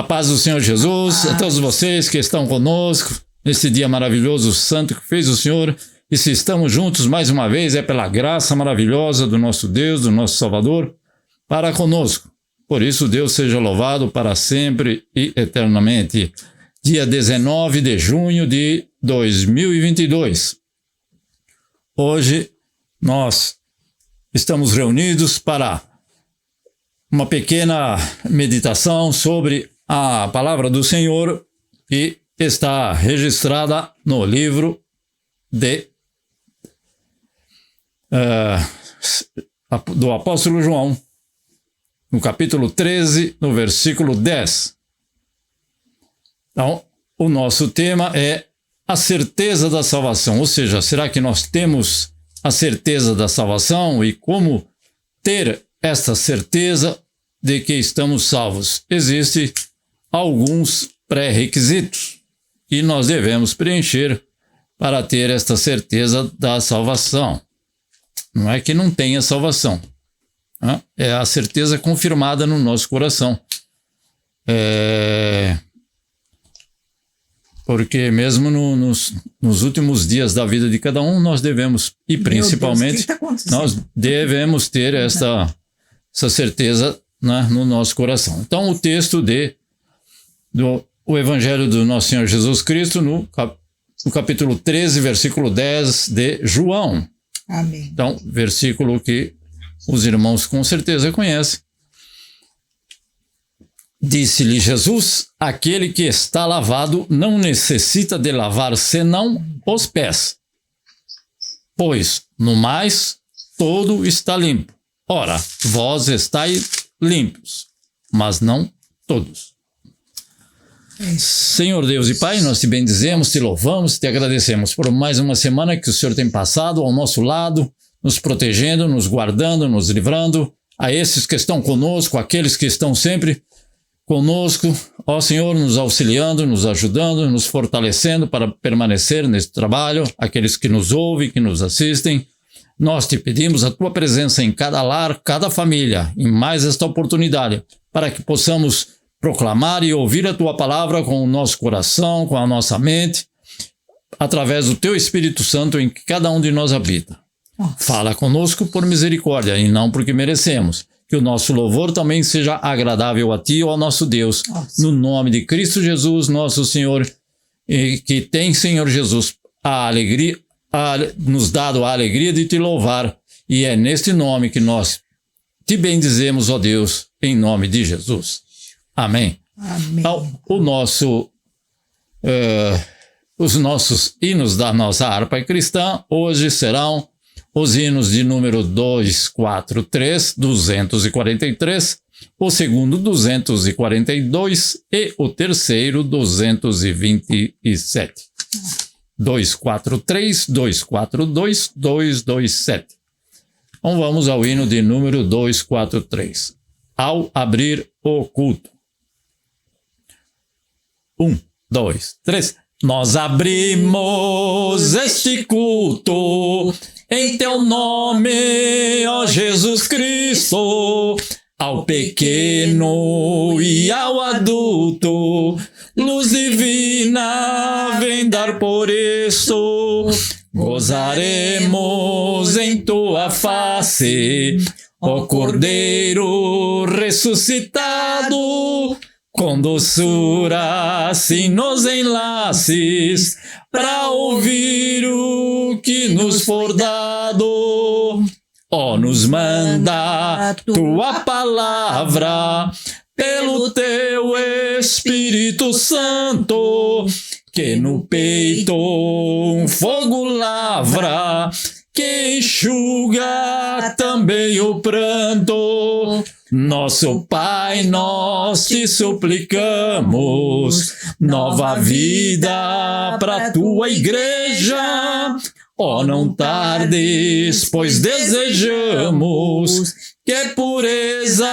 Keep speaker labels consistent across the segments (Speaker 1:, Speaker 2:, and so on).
Speaker 1: A paz do Senhor Jesus, a todos vocês que estão conosco nesse dia maravilhoso, santo que fez o Senhor. E se estamos juntos mais uma vez, é pela graça maravilhosa do nosso Deus, do nosso Salvador, para conosco. Por isso, Deus seja louvado para sempre e eternamente. Dia 19 de junho de 2022. Hoje, nós estamos reunidos para uma pequena meditação sobre a palavra do Senhor que está registrada no livro do apóstolo João, no capítulo 13, no versículo 10. Então, o nosso tema é a certeza da salvação, ou seja, será que nós temos a certeza da salvação e como ter esta certeza de que estamos salvos? Existem alguns pré-requisitos que nós devemos preencher para ter esta certeza da salvação. Não é que não tenha salvação, né? É a certeza confirmada no nosso coração. Porque mesmo nos últimos dias da vida de cada um, nós devemos, e principalmente, nós devemos ter essa certeza, né, no nosso coração. Então, o texto do Evangelho do nosso Senhor Jesus Cristo, no capítulo 13, versículo 10 de João.
Speaker 2: Amém.
Speaker 1: Então, versículo que os irmãos com certeza conhecem. Disse-lhe Jesus: aquele que está lavado não necessita de lavar senão os pés, pois no mais todo está limpo. Ora, vós estáis limpos, mas não todos. Senhor Deus e Pai, nós te bendizemos, te louvamos, te agradecemos por mais uma semana que o Senhor tem passado ao nosso lado, nos protegendo, nos guardando, nos livrando, a esses que estão conosco, aqueles que estão sempre conosco, ó Senhor, nos auxiliando, nos ajudando, nos fortalecendo para permanecer nesse trabalho, aqueles que nos ouvem, que nos assistem. Nós te pedimos a tua presença em cada lar, cada família, em mais esta oportunidade, para que possamos proclamar e ouvir a tua palavra com o nosso coração, com a nossa mente, através do teu Espírito Santo em que cada um de nós habita. Fala conosco por misericórdia e não porque merecemos. Que o nosso louvor também seja agradável a ti e ao nosso Deus. No nome de Cristo Jesus, nosso Senhor, e que tem, Senhor Jesus, a alegria, nos dado a alegria de te louvar. E é neste nome que nós te bendizemos, ó Deus, em nome de Jesus. Amém.
Speaker 2: Amém.
Speaker 1: Então, os nossos hinos da nossa harpa cristã hoje serão os hinos de número 243, 243, o segundo 242 e o terceiro 227. 243, 242, 227. Então vamos ao hino de número 243. Ao abrir o culto. 1, 2, 3. Nós abrimos este culto em teu nome, ó Jesus Cristo, ao pequeno e ao adulto, luz divina vem dar por isso. Gozaremos em tua face, ó Cordeiro ressuscitado, com doçura assim nos enlaces, para ouvir o que nos for dado. Ó, nos manda tua palavra, pelo teu Espírito Santo, que no peito um fogo lavra, que enxuga também o pranto. Nosso Pai, nós te suplicamos, nova vida para tua igreja. Ó, não tardes, pois desejamos que pureza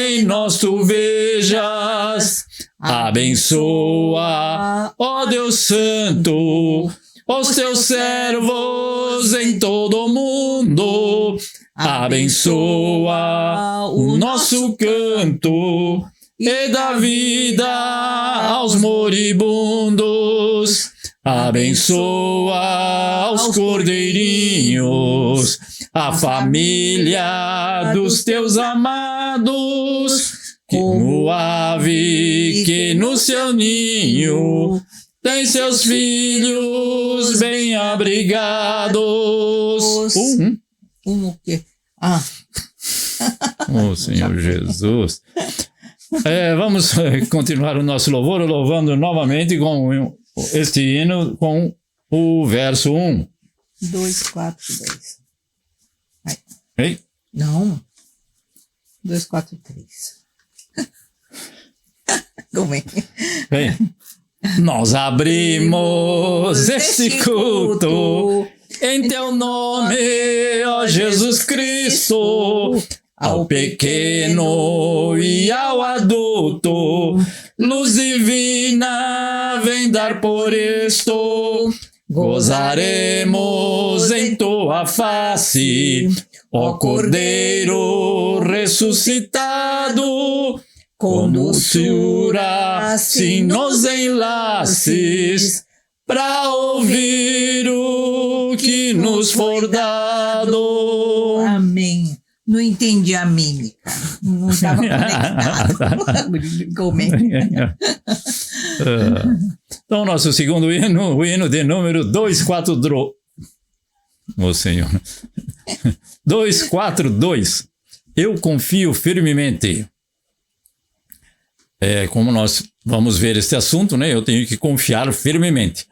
Speaker 1: em nós tu vejas. Abençoa, ó Deus Santo, os teus servos em todo o mundo. Abençoa o nosso canto e dá vida aos moribundos. Abençoa os cordeirinhos, a família dos teus amados, como ave que no seu ninho tem seus filhos bem abrigados.
Speaker 2: O quê?
Speaker 1: Oh, Senhor Jesus. Vamos continuar o nosso louvor, louvando novamente com este hino, com o verso 1.
Speaker 2: 2, 4, 2.
Speaker 1: Ei?
Speaker 2: Não. 2, 4, 3. Como é?
Speaker 1: Bem, nós abrimos este culto em teu nome, ó Jesus Cristo, ao pequeno e ao adulto, luz divina vem dar por isto. Gozaremos em tua face, ó Cordeiro ressuscitado, com doçura sim nos enlaces, pra ouvir o que nos for dado.
Speaker 2: Amém. Não entendi a mímica. Não estava conectado. Como é?
Speaker 1: Então, nosso segundo hino, o hino de número 242. Ô Senhor. 242. Eu confio firmemente. Como nós vamos ver este assunto, né? Eu tenho que confiar firmemente.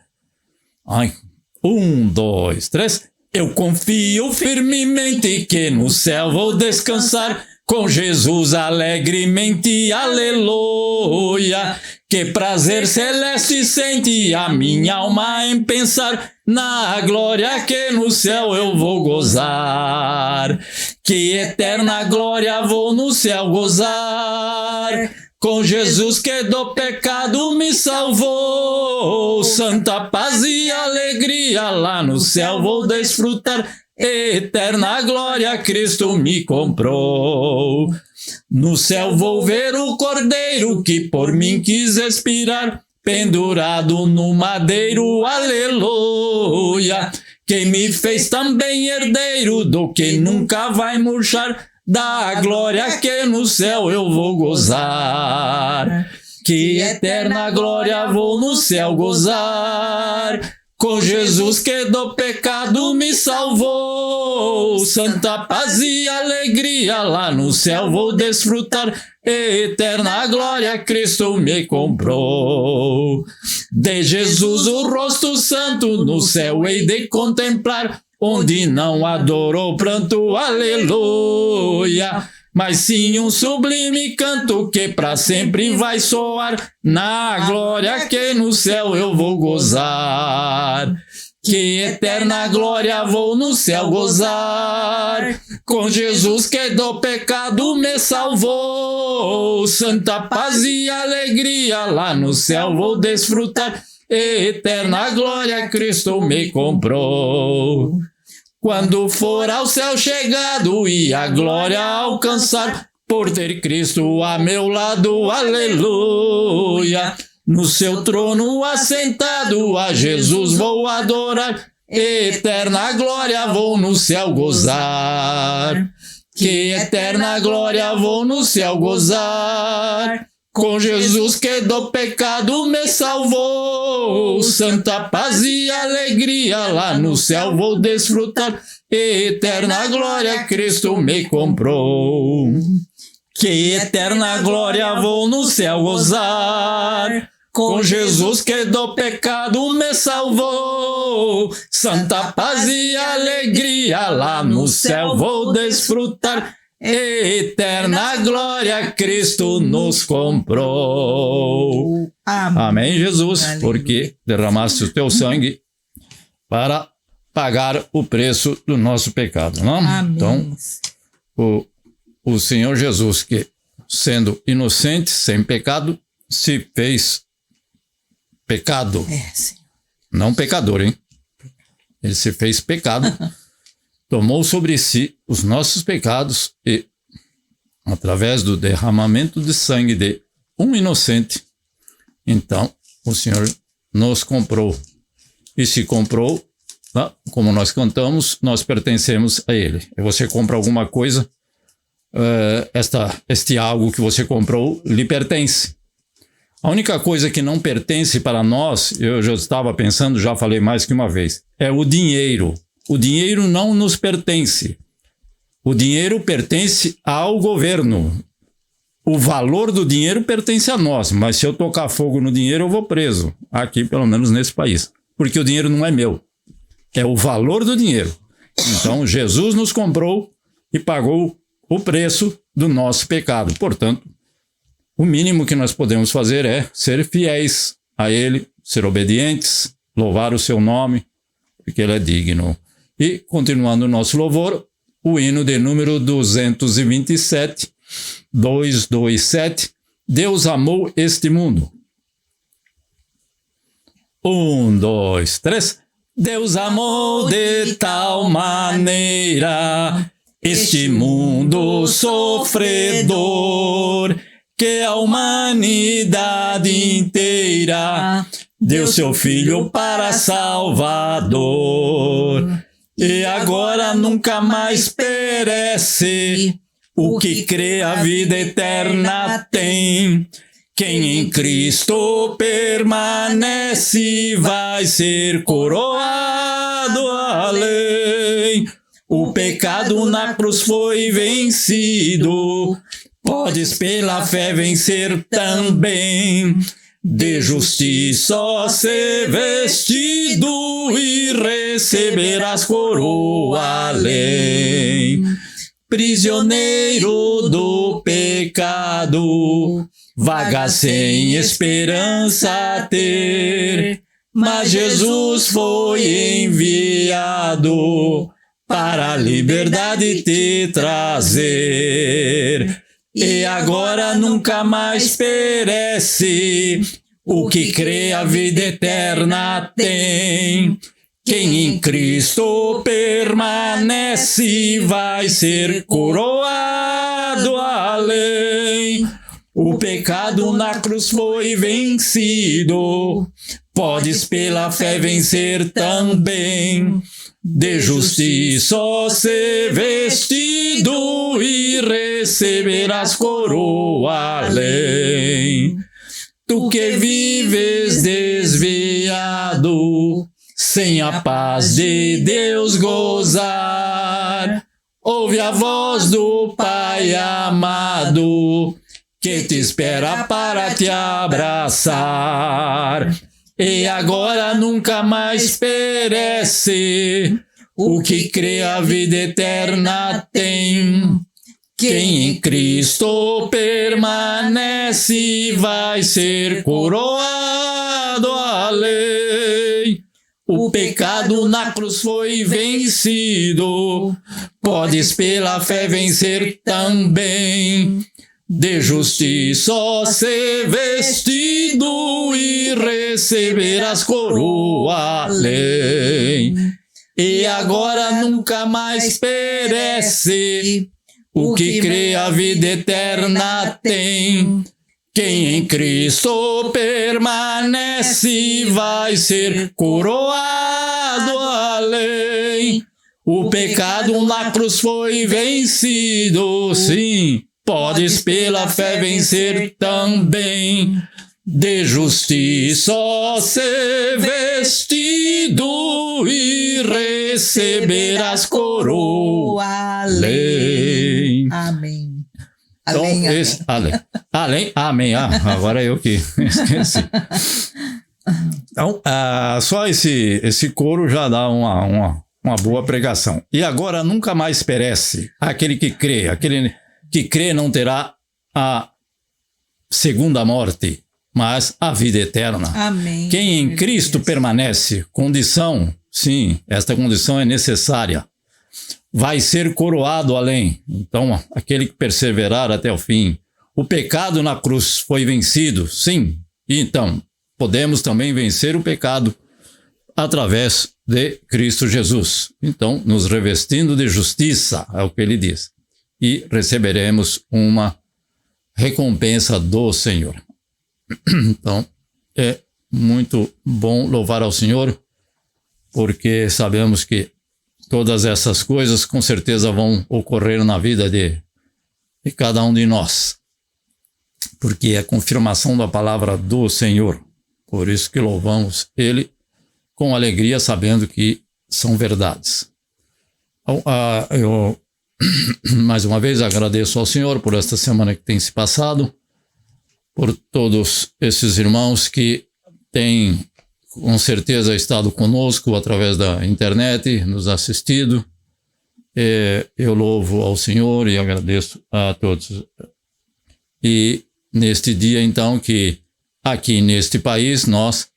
Speaker 1: 1, 2, 3. Eu confio firmemente que no céu vou descansar com Jesus alegremente, aleluia. Que prazer celeste sente a minha alma em pensar na glória que no céu eu vou gozar. Que eterna glória vou no céu gozar. Com Jesus que do pecado me salvou, santa paz e alegria lá no céu vou desfrutar, eterna glória Cristo me comprou. No céu vou ver o Cordeiro que por mim quis expirar, pendurado no madeiro, aleluia. Que me fez também herdeiro do que nunca vai murchar, da glória que no céu eu vou gozar. Que eterna glória vou no céu gozar. Com Jesus que do pecado me salvou, santa paz e alegria lá no céu vou desfrutar, eterna glória Cristo me comprou. De Jesus o rosto santo no céu hei de contemplar, onde não adorou pranto, aleluia, mas sim um sublime canto que para sempre vai soar, na glória que no céu eu vou gozar. Que eterna glória vou no céu gozar, com Jesus que do pecado me salvou, santa paz e alegria lá no céu vou desfrutar, eterna glória Cristo me comprou. Quando for ao céu chegado e a glória alcançar, por ter Cristo a meu lado, aleluia. No seu trono assentado, a Jesus vou adorar, eterna glória vou no céu gozar. Que eterna glória vou no céu gozar. Com Jesus que do pecado me salvou, santa paz e alegria lá no céu vou desfrutar, eterna glória Cristo me comprou. Que eterna glória vou no céu gozar, com Jesus que do pecado me salvou, santa paz e alegria lá no céu vou desfrutar, eterna glória Cristo nos comprou. Amém, Jesus, aleluia. Porque derramaste o teu sangue para pagar o preço do nosso pecado, não?
Speaker 2: Amém.
Speaker 1: Então, o Senhor Jesus, que sendo inocente, sem pecado, se fez pecado.
Speaker 2: Senhor.
Speaker 1: Não pecador, hein? Ele se fez pecado. Tomou sobre si os nossos pecados e, através do derramamento de sangue de um inocente. Então, o Senhor nos comprou. E se comprou, como nós cantamos, nós pertencemos a Ele. E você compra alguma coisa, este algo que você comprou lhe pertence. A única coisa que não pertence para nós, eu já estava pensando, já falei mais que uma vez, é o dinheiro. O dinheiro não nos pertence. O dinheiro pertence ao governo. O valor do dinheiro pertence a nós, mas se eu tocar fogo no dinheiro, eu vou preso. Aqui, pelo menos nesse país. Porque o dinheiro não é meu. É o valor do dinheiro. Então, Jesus nos comprou e pagou o preço do nosso pecado. Portanto, o mínimo que nós podemos fazer é ser fiéis a Ele, ser obedientes, louvar o seu nome, porque Ele é digno. E, continuando o nosso louvor, o hino de número 227, 227, Deus amou este mundo. 1, 2, 3. Deus amou de tal maneira este mundo sofredor, que a humanidade inteira deu seu Filho para Salvador. E agora nunca mais perece, o que crê a vida eterna tem. Quem em Cristo permanece vai ser coroado além. O pecado na cruz foi vencido, podes pela fé vencer também. De justiça ser vestido e receberás coroa além. Prisioneiro do pecado, vaga sem esperança ter, mas Jesus foi enviado para a liberdade te trazer. E agora nunca mais perece, o que crê a vida eterna tem. Quem em Cristo permanece vai ser coroado além. O pecado na cruz foi vencido, podes pela fé vencer também. De justiça ser vestido e receberás coroa além. Tu que vives desviado, sem a paz de Deus gozar, ouve a voz do Pai amado, que te espera para te abraçar. E agora nunca mais perece, o que crê a vida eterna tem. Quem em Cristo permanece vai ser coroado além. O pecado na cruz foi vencido, podes pela fé vencer também. De justiça ser vestido e receberás coroa além. E agora nunca mais perece, o que crê a vida eterna tem. Quem em Cristo permanece vai ser coroado além. O pecado na cruz foi vencido, sim, podes pela fé vencer também. De justiça ser vestido e receberás coroa além.
Speaker 2: Amém.
Speaker 1: Então, além. Amém. Agora eu que esqueci. Então, só esse coro já dá uma boa pregação. E agora nunca mais perece aquele que crê. Aquele que crê não terá a segunda morte, mas a vida eterna.
Speaker 2: Amém.
Speaker 1: Quem em Cristo permanece, condição, sim, esta condição é necessária, vai ser coroado além. Então, aquele que perseverar até o fim. O pecado na cruz foi vencido, sim. E então, podemos também vencer o pecado através de Cristo Jesus. Então, nos revestindo de justiça, é o que ele diz. E receberemos uma recompensa do Senhor. Então, é muito bom louvar ao Senhor, porque sabemos que todas essas coisas com certeza vão ocorrer na vida de cada um de nós, porque é a confirmação da palavra do Senhor. Por isso que louvamos Ele com alegria, sabendo que são verdades. Então, eu mais uma vez agradeço ao Senhor por esta semana que tem se passado, por todos esses irmãos que têm com certeza estado conosco através da internet, nos assistido. Eu louvo ao Senhor e agradeço a todos. E neste dia, então, que aqui neste país nós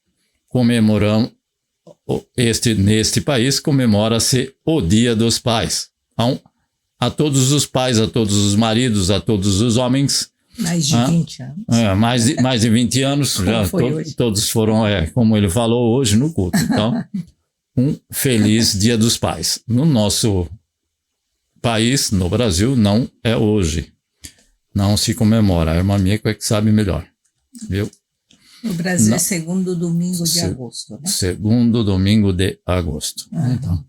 Speaker 1: comemoramos, neste país comemora-se o Dia dos Pais. Então, a todos os pais, a todos os maridos, a todos os homens.
Speaker 2: Mais de 20 anos.
Speaker 1: Mais de 20 anos. Já todos foram, como ele falou hoje no culto. Então, um feliz Dia dos Pais. No nosso país, no Brasil, não é hoje. Não se comemora. A irmã Mieko é que sabe melhor. Viu?
Speaker 2: No Brasil é segundo domingo de agosto, né?
Speaker 1: Segundo domingo de agosto. Então,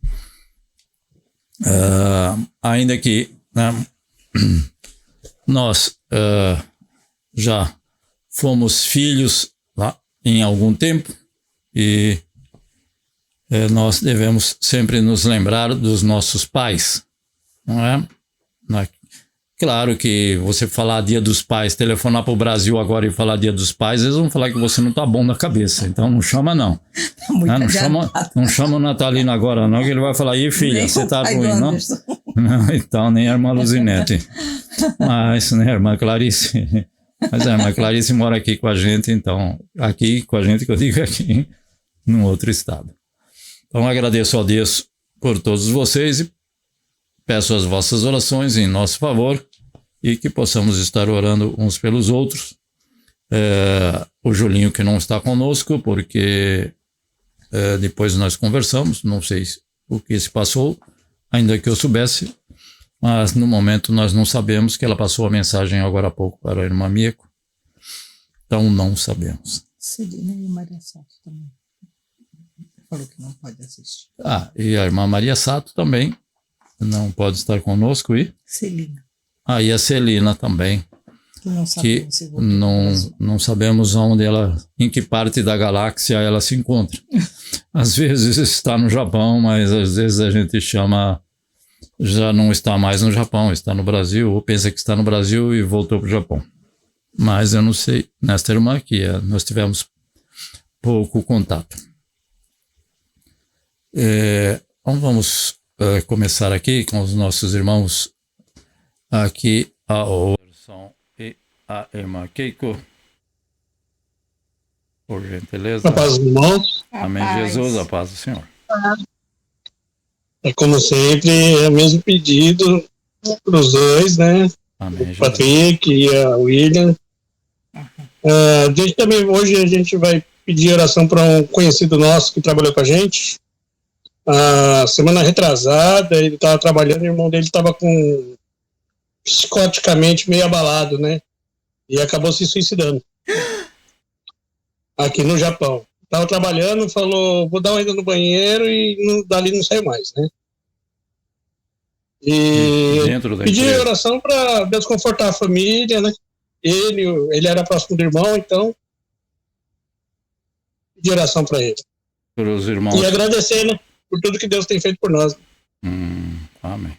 Speaker 1: ainda que nós já fomos filhos lá em algum tempo e nós devemos sempre nos lembrar dos nossos pais, não é? Claro que você falar Dia dos Pais, telefonar para o Brasil agora e falar Dia dos Pais, eles vão falar que você não está bom na cabeça. Então não chama não. Não chama o Natalino agora não, que ele vai falar, filha, nem você está ruim, não? Não? Então nem a irmã Luzinete. Mas, né, a irmã Clarice. Mas a irmã Clarice mora aqui com a gente, então, aqui com a gente, que eu digo aqui, num outro estado. Então agradeço a Deus por todos vocês e peço as vossas orações em nosso favor e que possamos estar orando uns pelos outros. O Julinho que não está conosco, porque depois nós conversamos, não sei o que se passou, ainda que eu soubesse, mas no momento nós não sabemos, que ela passou a mensagem agora há pouco para a irmã Mieko, então não sabemos.
Speaker 2: Celina e Maria Sato também. Falou que não pode assistir.
Speaker 1: E a irmã Maria Sato também não pode estar conosco e?
Speaker 2: Celina.
Speaker 1: E a Celina também. Que não sabemos onde ela, em que parte da galáxia ela se encontra. Às vezes está no Japão, mas às vezes a gente chama, já não está mais no Japão, está no Brasil, ou pensa que está no Brasil e voltou para o Japão. Mas eu não sei, nesta irmã que nós tivemos pouco contato. Então vamos começar aqui com os nossos irmãos aqui, a oração e a irmã Keiko. Por gentileza.
Speaker 3: A paz dos irmãos.
Speaker 1: Amém, Jesus, a paz do Senhor.
Speaker 3: Como sempre, é o mesmo pedido para os dois, né?
Speaker 1: Amém,
Speaker 3: o Patrick e a William. Hoje a gente vai pedir oração para um conhecido nosso que trabalhou com a gente. Semana retrasada, ele estava trabalhando, o irmão dele estava psicoticamente meio abalado, né? E acabou se suicidando. Aqui no Japão. Estava trabalhando, falou, vou dar uma ida no banheiro e dali não saiu mais, né? E pedi oração para Deus confortar a família, né? Ele era próximo do irmão, então pedi oração para ele.
Speaker 1: Para os irmãos.
Speaker 3: E agradecer, né? Por tudo que Deus tem feito por nós.
Speaker 1: Amém.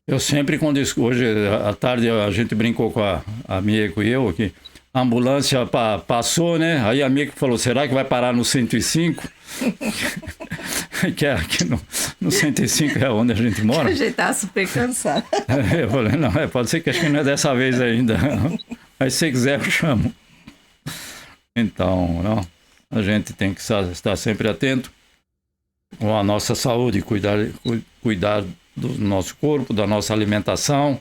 Speaker 1: Eu sempre, quando hoje à tarde a gente brincou com a Mieko e eu aqui, a ambulância passou, né? Aí a Mieko falou, será que vai parar no 105? Que aqui no 105 é onde a gente mora.
Speaker 2: A gente tá super cansado.
Speaker 1: Eu falei, não, pode ser que acho que não é dessa vez ainda. Mas se quiser eu chamo. Então, não, a gente tem que estar sempre atento com a nossa saúde, cuidar do nosso corpo, da nossa alimentação,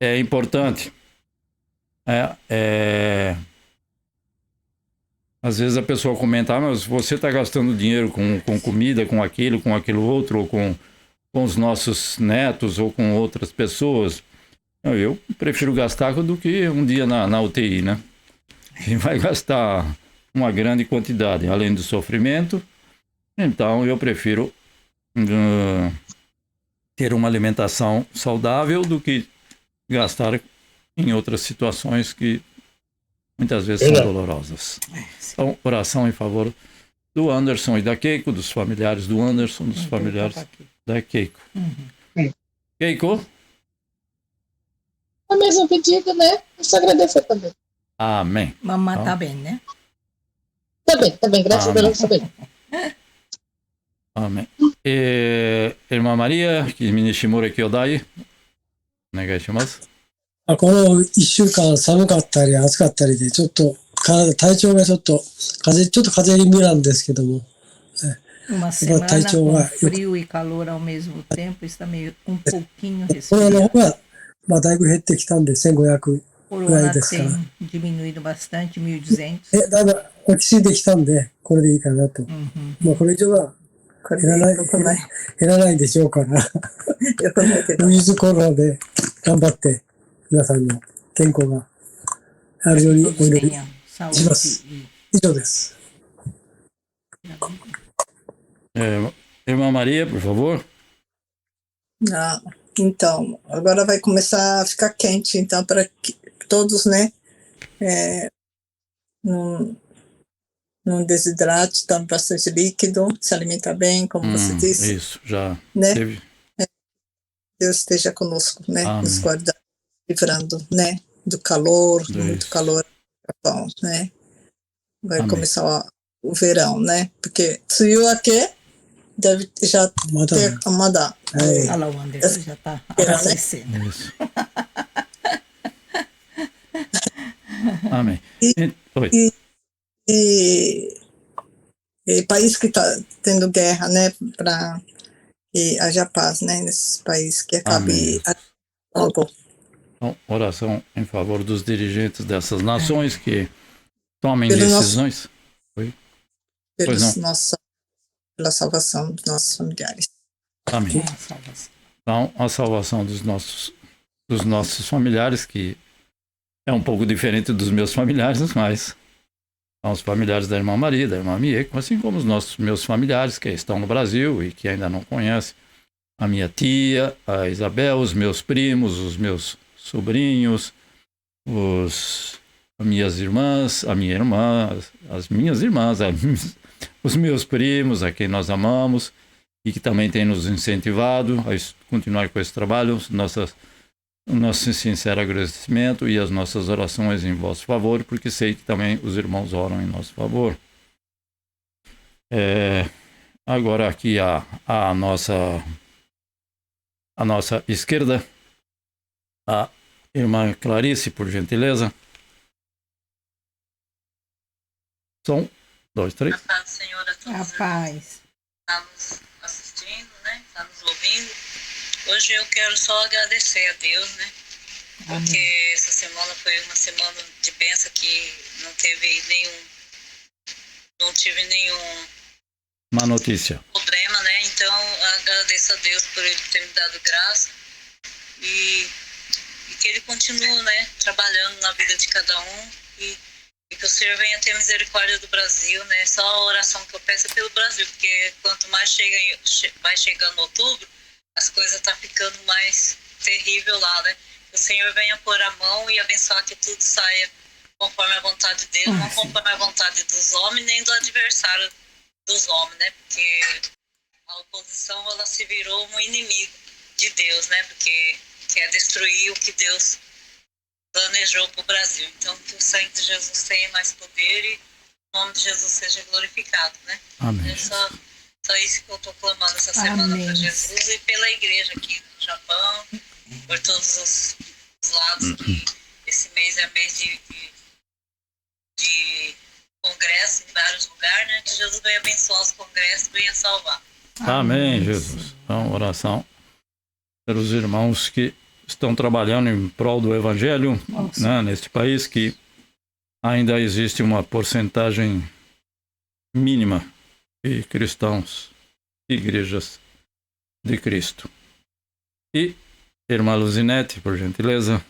Speaker 1: é importante. Às vezes a pessoa comenta, mas você está gastando dinheiro com comida, com aquilo outro, ou com os nossos netos, ou com outras pessoas. Eu prefiro gastar do que um dia na UTI, né? e vai gastar uma grande quantidade, além do sofrimento. Então eu prefiro ter uma alimentação saudável do que gastar em outras situações que muitas vezes são dolorosas. Então, oração em favor do Anderson e da Keiko, dos familiares do Anderson, dos familiares da Keiko. Keiko?
Speaker 4: O mesmo pedido, né? Eu só agradecer também.
Speaker 1: Amém.
Speaker 2: Mamãe
Speaker 1: Então,
Speaker 2: tá bem, né?
Speaker 4: Tá bem, graças a Deus, tá bem.
Speaker 1: Amém. Irmã Maria, Nishimura Kyodai, お願いします。
Speaker 5: この一週間寒かったり暑かったりで、ちょっと体調がちょっと風邪気味なんですけども、
Speaker 2: Uma semana com frio e calor ao mesmo tempo, está meio um pouquinho
Speaker 5: コロナの
Speaker 2: resfriado.
Speaker 5: 方が、だいぶ減ってきたんで、1500 ぐらい
Speaker 2: Corona
Speaker 5: ですから。
Speaker 2: tem diminuído bastante, 1.200.
Speaker 5: だいぶ落ち着いてきたんで、これでいいかなと。もうこれ以上は減らないでしょうから、ウィズコロナで頑張って、皆さんの健康があるようにお
Speaker 2: Todos
Speaker 5: 祈り
Speaker 2: tenham
Speaker 5: しま
Speaker 2: saúde
Speaker 5: す。
Speaker 2: e
Speaker 5: 以上です。
Speaker 1: Irmã Maria, por favor.
Speaker 4: Ah, então, agora vai começar a ficar quente, então, para que todos, né, não desidrate, tome bastante líquido, se alimenta bem, como você disse.
Speaker 1: Isso, já
Speaker 4: né?
Speaker 1: teve.
Speaker 4: Deus esteja conosco, né,
Speaker 1: Amém.
Speaker 4: nos guardando, livrando, né, do calor,
Speaker 1: Isso.
Speaker 4: muito calor, Japão, né. Vai
Speaker 1: Amém.
Speaker 4: começar o verão, né, porque Tsuyu aqui deve já ter Amada.
Speaker 2: olha lá o Anderson já está abastecendo.
Speaker 1: Isso. Amém. Oi.
Speaker 4: E país que está tendo guerra, né, para que haja paz, né, nesses países, que acabe logo.
Speaker 1: Então, oração em favor dos dirigentes dessas nações que tomem
Speaker 4: Pelo
Speaker 1: decisões. Oi? Pois não.
Speaker 4: Pela salvação dos nossos familiares.
Speaker 1: Amém. Então, a salvação dos nossos familiares, que é um pouco diferente dos meus familiares, mas são os familiares da irmã Maria, da irmã Mieko, assim como os meus familiares que estão no Brasil e que ainda não conhecem. A minha tia, a Isabel, os meus primos, os meus sobrinhos, as minhas irmãs, a minha irmã, as minhas irmãs, os meus primos, a quem nós amamos e que também tem nos incentivado a continuar com esse trabalho. O nosso sincero agradecimento e as nossas orações em vosso favor, porque sei que também os irmãos oram em nosso favor. Agora aqui a nossa esquerda, a irmã Clarice, por gentileza. Som, 2, 3.
Speaker 6: A paz do Senhor a todos.
Speaker 2: A paz.
Speaker 6: Está nos assistindo, né? Está nos ouvindo. Hoje eu quero só agradecer a Deus, né? Porque essa semana foi uma semana de bênção que não tive nenhum
Speaker 1: Má notícia.
Speaker 6: problema, né? Então agradeço a Deus por Ele ter me dado graça e que Ele continue, né? Trabalhando na vida de cada um e que o Senhor venha ter misericórdia do Brasil, né? Só a oração que eu peço é pelo Brasil, porque quanto mais vai chegando outubro, as coisas estão ficando mais terrível lá, né? Que o Senhor venha pôr a mão e abençoar que tudo saia conforme a vontade dele, não conforme a vontade dos homens, nem do adversário dos homens, né? Porque a oposição, ela se virou um inimigo de Deus, né? Porque quer destruir o que Deus planejou para o Brasil. Então, que o sangue de Jesus tenha mais poder e o nome de Jesus seja glorificado, né?
Speaker 1: Amém.
Speaker 6: É só isso que eu estou clamando essa semana para Jesus e pela igreja aqui no Japão, por todos os lados, que esse mês é mês de congresso em vários lugares, né? Que Jesus venha abençoar os congressos, venha salvar.
Speaker 1: Amém, Jesus. Então, oração pelos irmãos que estão trabalhando em prol do Evangelho, né, neste país, que ainda existe uma porcentagem mínima de cristãos, igrejas de Cristo. E, irmã Luzinete, por gentileza.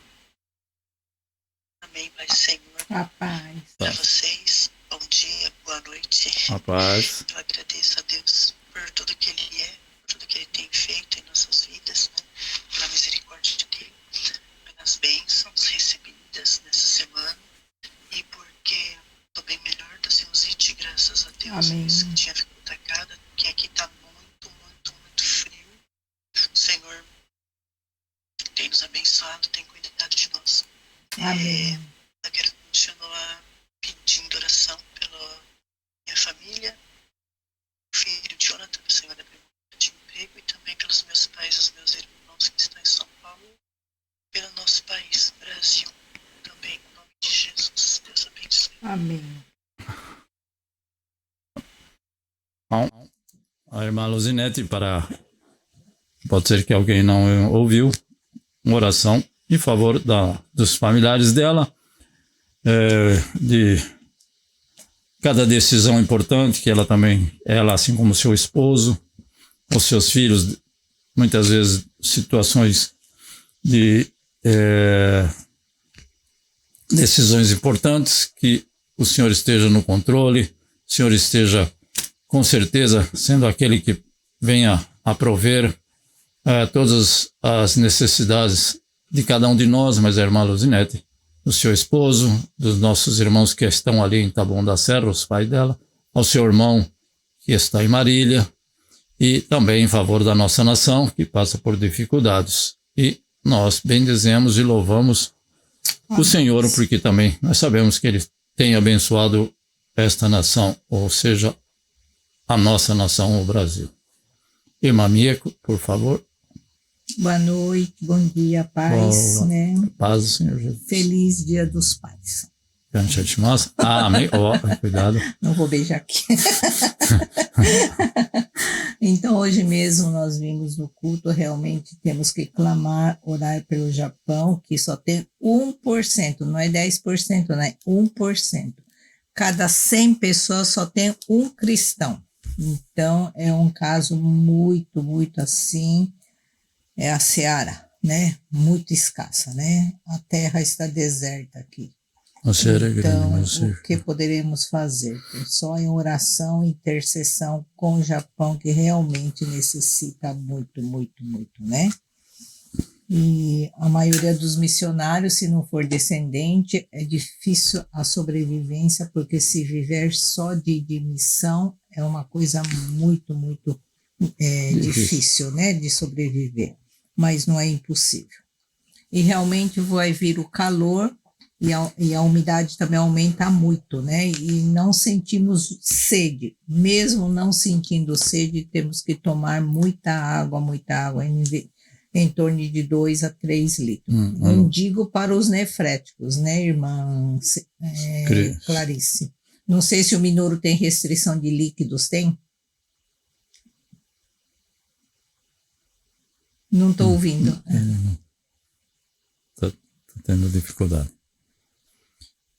Speaker 6: Amém, Pai Senhor.
Speaker 2: Rapaz.
Speaker 7: Para vocês, bom dia, boa noite.
Speaker 1: Rapaz.
Speaker 7: Eu agradeço a Deus por tudo que Ele é, por tudo que Ele tem feito em nossas vidas, né? Pela misericórdia dele, pelas bênçãos recebidas nessa semana e porque estou bem melhor da sinusite, graças a Deus.
Speaker 2: Amém.
Speaker 7: Isso que tinha ficado atacada, que aqui está muito, muito, muito frio. O Senhor tem nos abençoado, tem cuidado de nós.
Speaker 2: Amém.
Speaker 7: Eu quero continuar pedindo oração pela minha família, o filho Jonathan, o Senhor abriu de emprego, e também pelos meus pais, os meus irmãos que estão em São Paulo, pelo nosso país, Brasil, também, em nome de Jesus. Deus abençoe.
Speaker 2: Amém.
Speaker 1: Bom, a irmã Luzinete, pode ser que alguém não ouviu, uma oração em favor dos familiares dela, de cada decisão importante que ela, assim como seu esposo, os seus filhos, muitas vezes situações de decisões importantes, que o Senhor esteja no controle, o Senhor esteja com certeza sendo aquele que venha a prover todas as necessidades de cada um de nós, mas a irmã Luzinete, do seu esposo, dos nossos irmãos que estão ali em Taboão da Serra, os pais dela, ao seu irmão que está em Marília, e também em favor da nossa nação, que passa por dificuldades. E nós bendizemos e louvamos o Senhor, porque também nós sabemos que Ele tem abençoado esta nação, ou seja, a nossa nação, o Brasil. Irmã Mieco, por favor.
Speaker 2: Boa noite, bom dia, paz, né?
Speaker 1: Paz do Senhor Jesus.
Speaker 2: Feliz Dia dos Pais.
Speaker 1: Amém. Cuidado.
Speaker 2: Não vou beijar aqui. Então, hoje mesmo nós vimos no culto, realmente temos que clamar, orar pelo Japão, que só tem 1%, não é 10%, não é 1%. Cada 100 pessoas só tem um cristão. Então, é um caso muito, muito assim, é a seara, né? Muito escassa, né? A terra está deserta aqui. Então, o que poderemos fazer? Só em oração, intercessão com o Japão, que realmente necessita muito, muito, muito, né? E a maioria dos missionários, se não for descendente, é difícil a sobrevivência, porque se viver só de missão é uma coisa muito, muito difícil, né? De sobreviver. Mas não é impossível. E realmente vai vir o calor, e a umidade também aumenta muito, né? E não sentimos sede. Mesmo não sentindo sede, temos que tomar muita água, em torno de 2 a 3 litros. Não digo para os nefréticos, né, irmã Clarice? Não sei se o Minoro tem restrição de líquidos, tem? Não estou ouvindo.
Speaker 1: Está tendo dificuldade.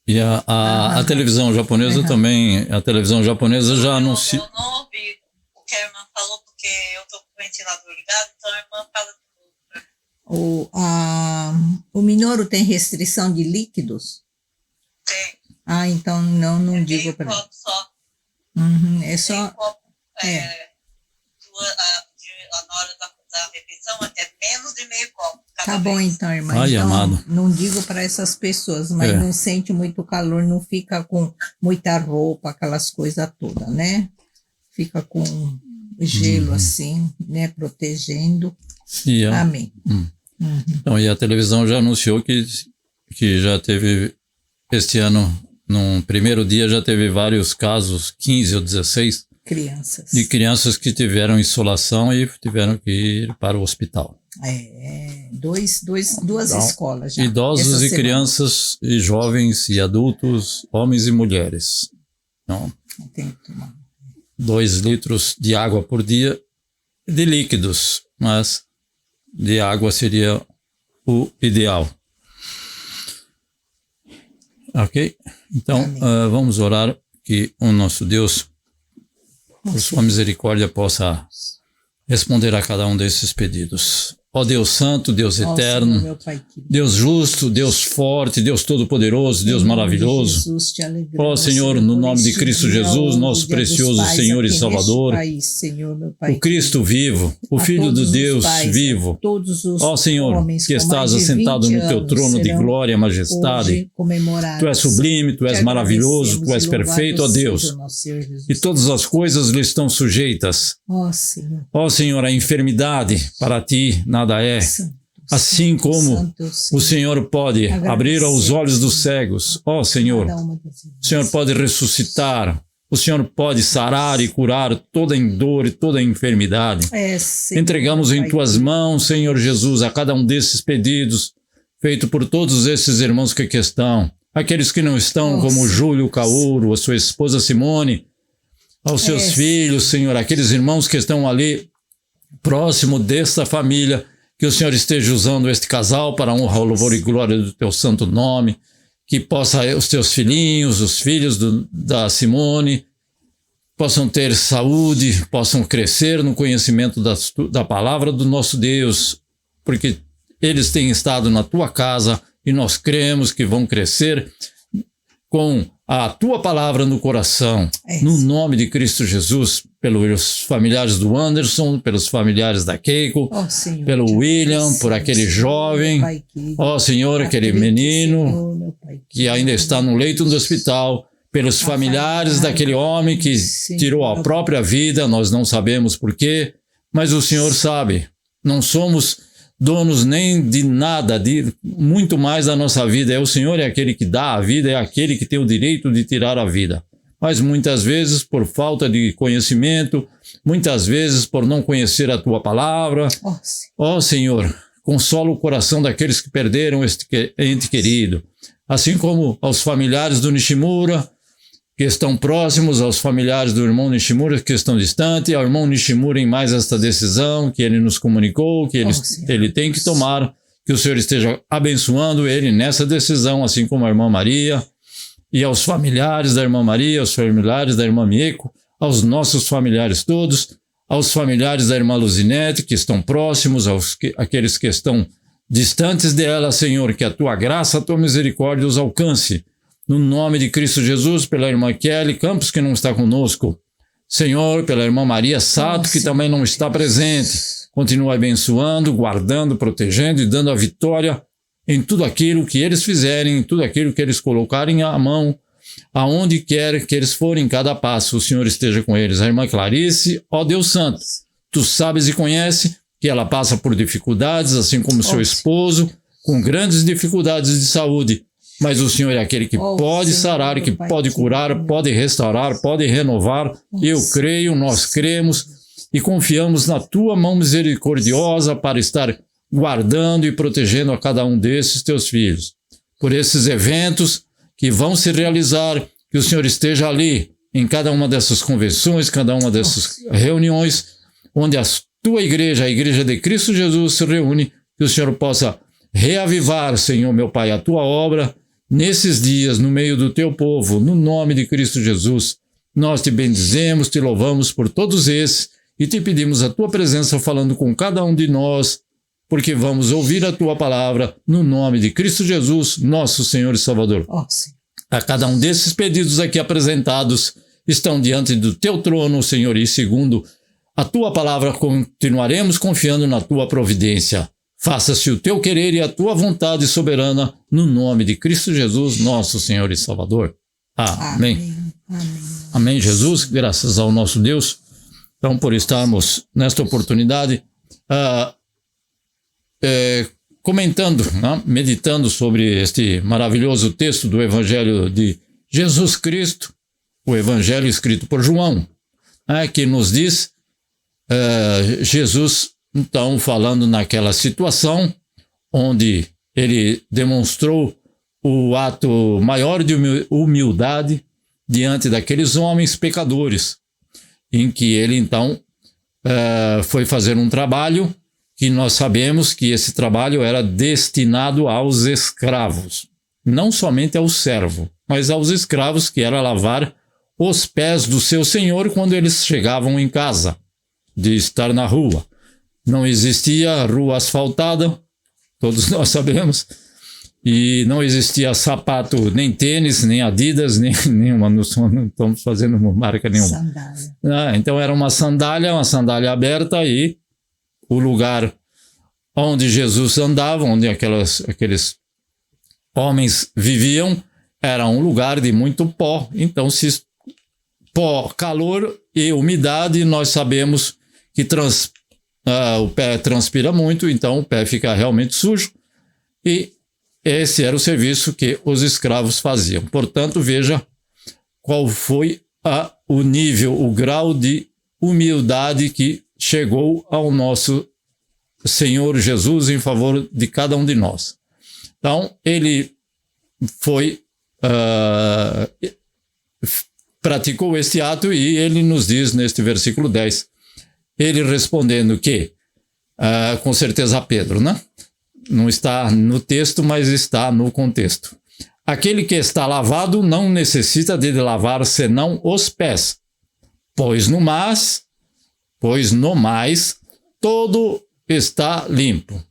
Speaker 1: E a televisão japonesa também, a televisão japonesa já anuncia...
Speaker 6: Eu não ouvi o que a irmã falou, porque eu estou com o ventilador ligado, então a irmã fala de novo.
Speaker 2: O Minoro tem restrição de líquidos?
Speaker 6: Tem.
Speaker 2: Ah, então não digo para...
Speaker 6: copo só.
Speaker 2: É só...
Speaker 6: Copo, na hora da refeição é menos de meio copo.
Speaker 2: Tá bom, então, irmã.
Speaker 1: Ai,
Speaker 2: então,
Speaker 1: amado.
Speaker 2: não digo para essas pessoas, mas não sente muito calor, não fica com muita roupa, aquelas coisas todas, né? Fica com gelo assim, né? Protegendo. Amém.
Speaker 1: Então, e a televisão já anunciou que já teve, este ano, num primeiro dia, já teve vários casos, 15 ou 16, de crianças que tiveram insolação e tiveram que ir para o hospital.
Speaker 2: Duas escolas já.
Speaker 1: Idosos e crianças, e jovens e adultos, homens e mulheres. Então,
Speaker 2: tem que tomar
Speaker 1: 2 litros de água por dia, de líquidos, mas de água seria o ideal. Ok? Então, vamos orar que o nosso Deus, por sua misericórdia, possa responder a cada um desses pedidos. Ó Deus Santo, Deus Eterno,
Speaker 2: Senhor, meu Pai querido.
Speaker 1: Deus justo, Deus forte, Deus todo-poderoso, Deus maravilhoso.
Speaker 2: Jesus, te alegramos,
Speaker 1: Ó Senhor, no nome de Cristo Jesus, nosso precioso Senhor e Salvador,
Speaker 2: Senhor, meu Pai
Speaker 1: o Cristo vivo, o Filho do Deus vivo. Ó Senhor, que estás assentado no teu trono de glória e majestade. Tu és sublime, tu és maravilhoso, tu és perfeito, ó Deus. E todas as coisas lhe estão sujeitas. Ó Senhor, a enfermidade para ti nada é. Assim como o Senhor pode abrir os olhos dos cegos, ó Senhor, o Senhor pode ressuscitar, o Senhor pode sarar e curar toda dor e toda enfermidade. Entregamos em tuas mãos, Senhor Jesus, a cada um desses pedidos, feito por todos esses irmãos que aqui estão, aqueles que não estão, como Júlio Cauro, a sua esposa Simone, aos seus filhos, Senhor, aqueles irmãos que estão ali próximo desta família, que o Senhor esteja usando este casal para a honra, louvor e glória do teu santo nome, que possa os teus filhinhos, os filhos da Simone, possam ter saúde, possam crescer no conhecimento da palavra do nosso Deus, porque eles têm estado na tua casa e nós cremos que vão crescer com a tua palavra no coração, no nome de Cristo Jesus, pelos familiares do Anderson, pelos familiares da Keiko, pelo William, por aquele jovem, ó Senhor, aquele menino que ainda está no leito do hospital, pelos familiares daquele homem que tirou a própria vida, nós não sabemos por quê, mas o Senhor sabe. Não somos donos nem de nada, de muito mais da nossa vida. O Senhor é aquele que dá a vida, é aquele que tem o direito de tirar a vida. Mas muitas vezes por falta de conhecimento, muitas vezes por não conhecer a tua palavra. Ó Senhor, consola o coração daqueles que perderam este ente querido. Assim como aos familiares do Nishimura, que estão próximos, aos familiares do irmão Nishimura que estão distantes, ao irmão Nishimura em mais esta decisão que ele nos comunicou, que ele tem que tomar, que o Senhor esteja abençoando ele nessa decisão, assim como a irmã Maria, e aos familiares da irmã Maria, aos familiares da irmã Mieko, aos nossos familiares todos, aos familiares da irmã Luzinete, que estão próximos, aqueles que estão distantes dela, Senhor, que a tua graça, a tua misericórdia os alcance. No nome de Cristo Jesus, pela irmã Kelly Campos, que não está conosco. Senhor, pela irmã Maria Sato, que também não está presente. Continua abençoando, guardando, protegendo e dando a vitória em tudo aquilo que eles fizerem, em tudo aquilo que eles colocarem a mão, aonde quer que eles forem, em cada passo, o Senhor esteja com eles. A irmã Clarice, ó Deus Santo, tu sabes e conheces que ela passa por dificuldades, assim como seu esposo, com grandes dificuldades de saúde. Mas o Senhor é aquele que pode sarar, que pode curar, pode restaurar, pode renovar. Eu creio, nós cremos e confiamos na tua mão misericordiosa para estar guardando e protegendo a cada um desses teus filhos. Por esses eventos que vão se realizar, que o Senhor esteja ali em cada uma dessas convenções, cada uma dessas reuniões, onde a tua igreja, a igreja de Cristo Jesus, se reúne, que o Senhor possa reavivar, Senhor meu Pai, a tua obra nesses dias, no meio do teu povo, no nome de Cristo Jesus. Nós te bendizemos, te louvamos por todos esses e te pedimos a tua presença falando com cada um de nós, porque vamos ouvir a tua palavra no nome de Cristo Jesus, nosso Senhor e Salvador. A cada um desses pedidos aqui apresentados estão diante do teu trono, Senhor, e segundo a tua palavra continuaremos confiando na tua providência. Faça-se o teu querer e a tua vontade soberana, no nome de Cristo Jesus, nosso Senhor e Salvador. Amém. Amém, Jesus, graças ao nosso Deus. Então, por estarmos nesta oportunidade, comentando, meditando sobre este maravilhoso texto do Evangelho de Jesus Cristo, o Evangelho escrito por João, que nos diz, Jesus, então, falando naquela situação onde ele demonstrou o ato maior de humildade diante daqueles homens pecadores, em que ele, então, foi fazer um trabalho que nós sabemos que esse trabalho era destinado aos escravos, não somente ao servo, mas aos escravos, que era lavar os pés do seu senhor quando eles chegavam em casa, de estar na rua. não existia rua asfaltada, todos nós sabemos, e não existia sapato, nem tênis, nem Adidas, nem nenhuma, não estamos fazendo marca nenhuma.
Speaker 2: Sandália.
Speaker 1: Então era uma sandália aberta, e o lugar onde Jesus andava, onde aqueles homens viviam, era um lugar de muito pó. Então, pó, calor e umidade, nós sabemos que o pé transpira muito, então o pé fica realmente sujo, e esse era o serviço que os escravos faziam. Portanto, veja qual foi o nível, o grau de humildade que chegou ao nosso Senhor Jesus em favor de cada um de nós. Então, ele praticou este ato, e ele nos diz neste versículo 10, ele respondendo que, com certeza Pedro, né? Não está no texto, mas está no contexto. Aquele que está lavado não necessita de lavar senão os pés, pois no mais todo está limpo.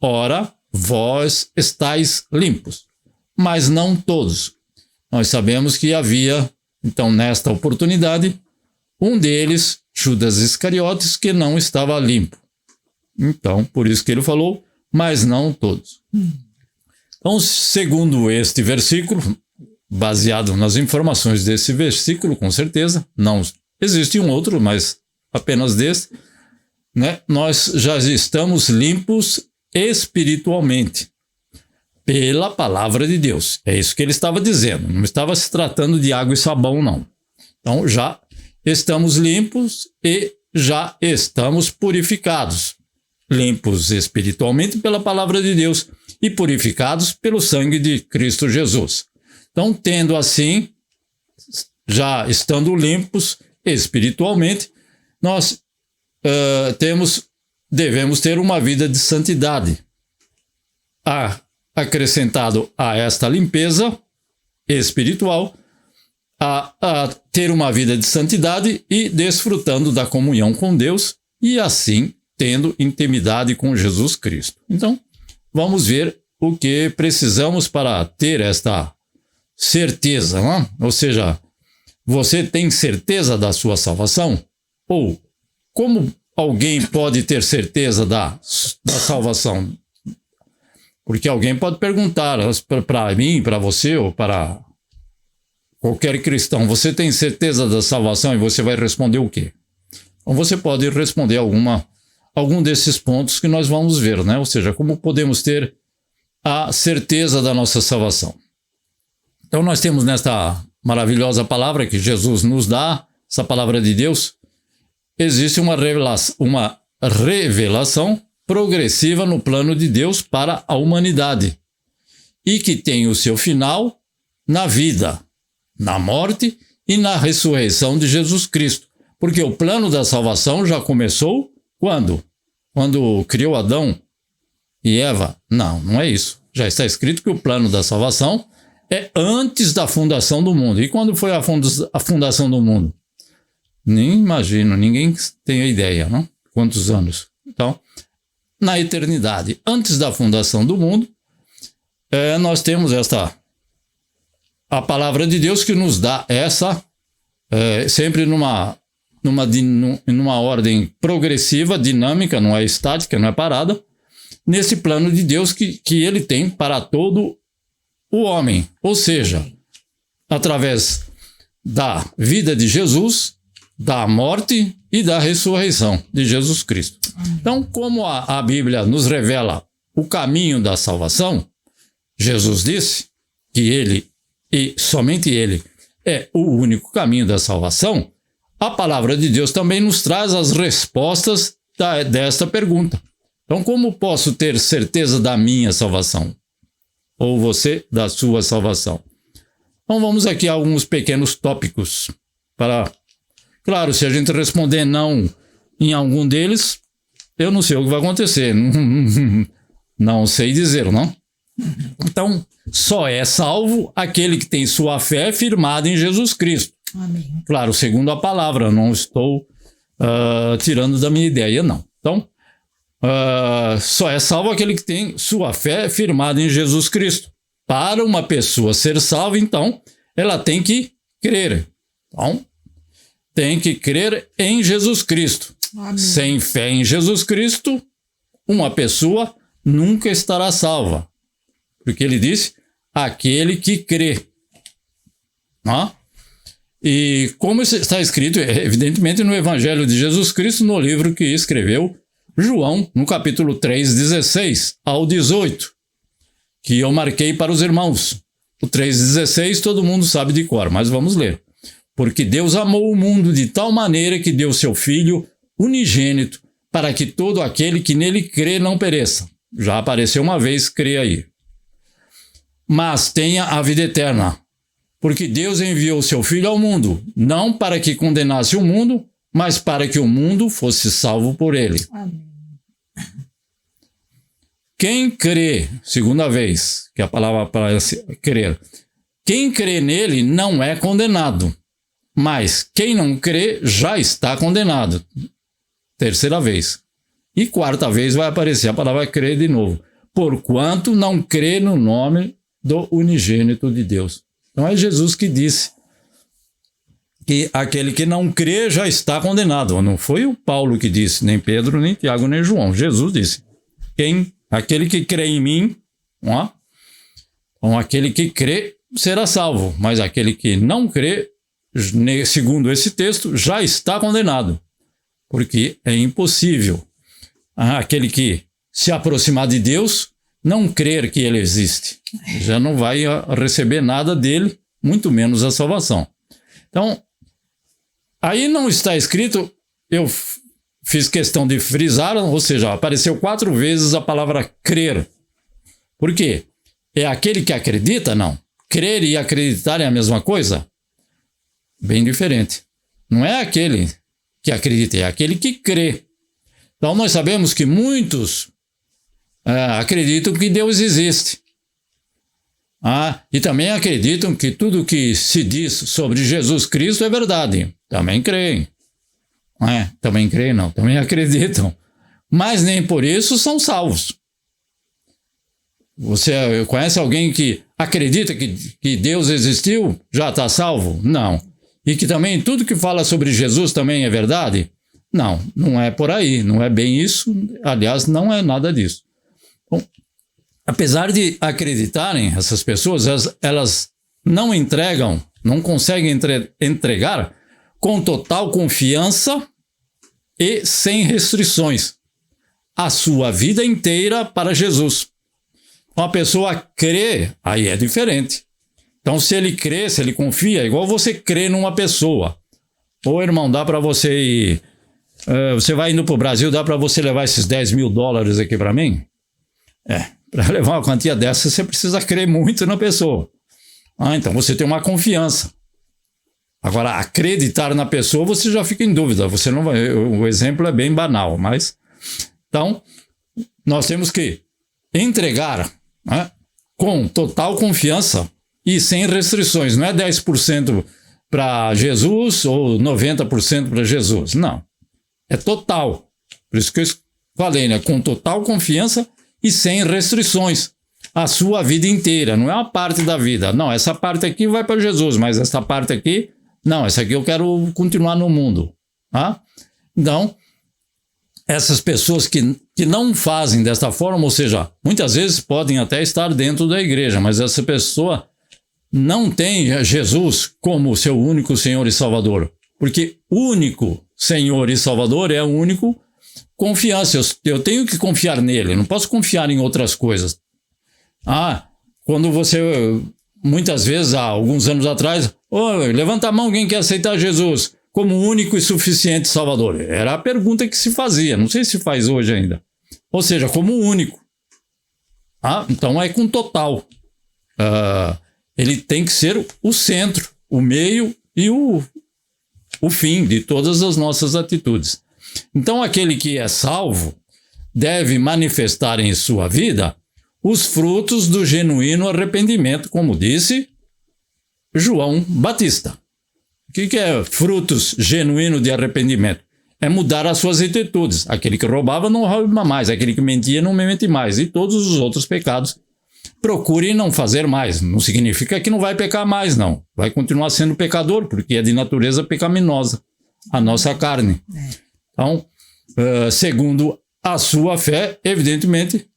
Speaker 1: Ora, vós estáis limpos, mas não todos. Nós sabemos que havia, então, nesta oportunidade, um deles, Judas Iscariotes, que não estava limpo. Então, por isso que ele falou, mas não todos. Então, segundo este versículo, baseado nas informações desse versículo, com certeza, não existe um outro, mas apenas desse, né? Nós já estamos limpos espiritualmente pela palavra de Deus. É isso que ele estava dizendo. Não estava se tratando de água e sabão, não. Então, já estamos limpos e já estamos purificados. Limpos espiritualmente pela palavra de Deus e purificados pelo sangue de Cristo Jesus. Então, tendo assim, já estando limpos espiritualmente, nós devemos ter uma vida de santidade. Acrescentado a esta limpeza espiritual, a ter uma vida de santidade e desfrutando da comunhão com Deus, e assim tendo intimidade com Jesus Cristo. Então, vamos ver o que precisamos para ter esta certeza, não é? Ou seja, você tem certeza da sua salvação? Ou como alguém pode ter certeza da salvação? Porque alguém pode perguntar para mim, para você ou para qualquer cristão, você tem certeza da salvação? E você vai responder o quê? Então você pode responder algum desses pontos que nós vamos ver, né? Ou seja, como podemos ter a certeza da nossa salvação. Então nós temos nesta maravilhosa palavra que Jesus nos dá, essa palavra de Deus, existe uma revelação progressiva no plano de Deus para a humanidade, e que tem o seu final na vida, na morte e na ressurreição de Jesus Cristo. Porque o plano da salvação já começou quando? Quando criou Adão e Eva? Não, não é isso. Já está escrito que o plano da salvação é antes da fundação do mundo. E quando foi a fundação do mundo? Nem imagino, ninguém tem a ideia, não? Quantos anos? Então, na eternidade, antes da fundação do mundo, nós temos a palavra de Deus que nos dá essa, sempre numa ordem progressiva, dinâmica, não é estática, não é parada, nesse plano de Deus que ele tem para todo o homem. Ou seja, através da vida de Jesus, da morte e da ressurreição de Jesus Cristo. Então, como a Bíblia nos revela o caminho da salvação, Jesus disse que ele, e somente ele, é o único caminho da salvação. A palavra de Deus também nos traz as respostas desta pergunta. Então, como posso ter certeza da minha salvação? Ou você da sua salvação? Então, vamos aqui a alguns pequenos tópicos para... Claro, se a gente responder não em algum deles, eu não sei o que vai acontecer. Não sei dizer, não? Então, só é salvo aquele que tem sua fé firmada em Jesus Cristo.
Speaker 2: Amém.
Speaker 1: Claro, segundo a palavra, não estou tirando da minha ideia, não. Então, só é salvo aquele que tem sua fé firmada em Jesus Cristo. Para uma pessoa ser salva, então, ela tem que crer. Então, tem que crer em Jesus Cristo. Amém. Sem fé em Jesus Cristo, uma pessoa nunca estará salva. Porque ele disse, aquele que crê. E como está escrito, evidentemente, no Evangelho de Jesus Cristo, no livro que escreveu João, no capítulo 3, 16 ao 18, que eu marquei para os irmãos. O 3,16 todo mundo sabe de cor, mas vamos ler. Porque Deus amou o mundo de tal maneira que deu seu Filho unigênito, para que todo aquele que nele crê não pereça. Já apareceu uma vez, crê aí. Mas tenha a vida eterna. Porque Deus enviou seu Filho ao mundo, não para que condenasse o mundo, mas para que o mundo fosse salvo por ele.
Speaker 2: Amém.
Speaker 1: Quem crê, segunda vez, que a palavra para crer, quem crê nele não é condenado, mas quem não crê já está condenado. Terceira vez. E quarta vez vai aparecer a palavra crer de novo. Porquanto não crê no nome do unigênito de Deus. Então é Jesus que disse que aquele que não crê já está condenado. Não foi o Paulo que disse, nem Pedro, nem Tiago, nem João. Jesus disse. Aquele que crê em mim, então aquele que crê será salvo. Mas aquele que não crê, segundo esse texto, já está condenado. Porque é impossível aquele que se aproximar de Deus não crer que ele existe. Já não vai receber nada dele, muito menos a salvação. Então, aí não está escrito, eu fiz questão de frisar, ou seja, apareceu 4 vezes a palavra crer. Por quê? É aquele que acredita? Não. Crer e acreditar é a mesma coisa? Bem diferente. Não é aquele que acredita, é aquele que crê. Então nós sabemos que muitos acreditam que Deus existe. E também acreditam que tudo que se diz sobre Jesus Cristo é verdade. Também creem. Também creem, não. Também acreditam. Mas nem por isso são salvos. Você conhece alguém que acredita que Deus existiu, já está salvo? Não. E que também tudo que fala sobre Jesus também é verdade? Não, não é por aí. Não é bem isso. Aliás, não é nada disso. Bom, apesar de acreditarem, essas pessoas, elas não entregam, não conseguem entregar com total confiança e sem restrições a sua vida inteira para Jesus. Uma pessoa crê, aí é diferente. Então, se ele crê, se ele confia, é igual você crê numa pessoa. Ô, irmão, dá para você ir... você vai indo para o Brasil, dá para você levar esses $10.000 aqui para mim? Para levar uma quantia dessa, você precisa crer muito na pessoa. Então você tem uma confiança. Agora, acreditar na pessoa, você já fica em dúvida. Você não vai... O exemplo é bem banal, mas... Então, nós temos que entregar com total confiança e sem restrições. Não é 10% para Jesus ou 90% para Jesus. Não. É total. Por isso que eu falei, né? Com total confiança e sem restrições. A sua vida inteira. Não é uma parte da vida. Não, essa parte aqui vai para Jesus, mas essa parte aqui... Não, essa aqui eu quero continuar no mundo. Então, essas pessoas que não fazem desta forma, ou seja, muitas vezes podem até estar dentro da igreja, mas essa pessoa não tem Jesus como seu único Senhor e Salvador. Porque único Senhor e Salvador é o único confiança. Eu tenho que confiar nele, não posso confiar em outras coisas. Quando você, muitas vezes, há alguns anos atrás, levanta a mão quem quer aceitar Jesus como único e suficiente Salvador. Era a pergunta que se fazia, não sei se faz hoje ainda. Ou seja, como único. Então é com total. Ele tem que ser o centro, o meio e o fim de todas as nossas atitudes. Então aquele que é salvo deve manifestar em sua vida os frutos do genuíno arrependimento, como disse João Batista. O que é frutos genuíno de arrependimento? é mudar as suas atitudes. Aquele que roubava não rouba mais, aquele que mentia não mente mais, e todos os outros pecados procure não fazer mais. Não significa que não vai pecar mais, não. Vai continuar sendo pecador, porque é de natureza pecaminosa a nossa carne. Então, segundo a sua fé, evidentemente,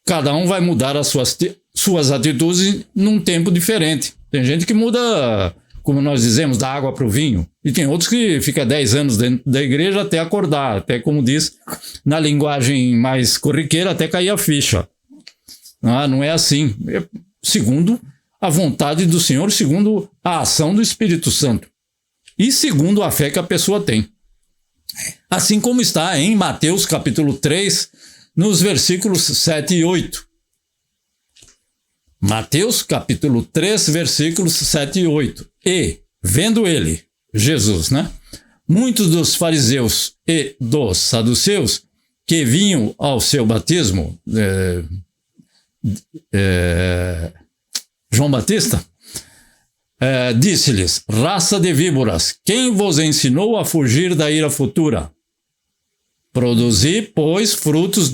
Speaker 1: cada um vai mudar as suas atitudes num tempo diferente. Tem gente que muda, como nós dizemos, da água para o vinho. E tem outros que ficam 10 anos dentro da igreja até acordar, até, como diz, na linguagem mais corriqueira, até cair a ficha. Não é assim. É segundo a vontade do Senhor, segundo a ação do Espírito Santo. E segundo a fé que a pessoa tem. Assim como está em Mateus capítulo 3, nos versículos 7 e 8. Mateus capítulo 3, versículos 7 e 8. E, vendo ele, Jesus, muitos dos fariseus e dos saduceus que vinham ao seu batismo, João Batista, disse-lhes: raça de víboras, quem vos ensinou a fugir da ira futura? Produzi, pois, frutos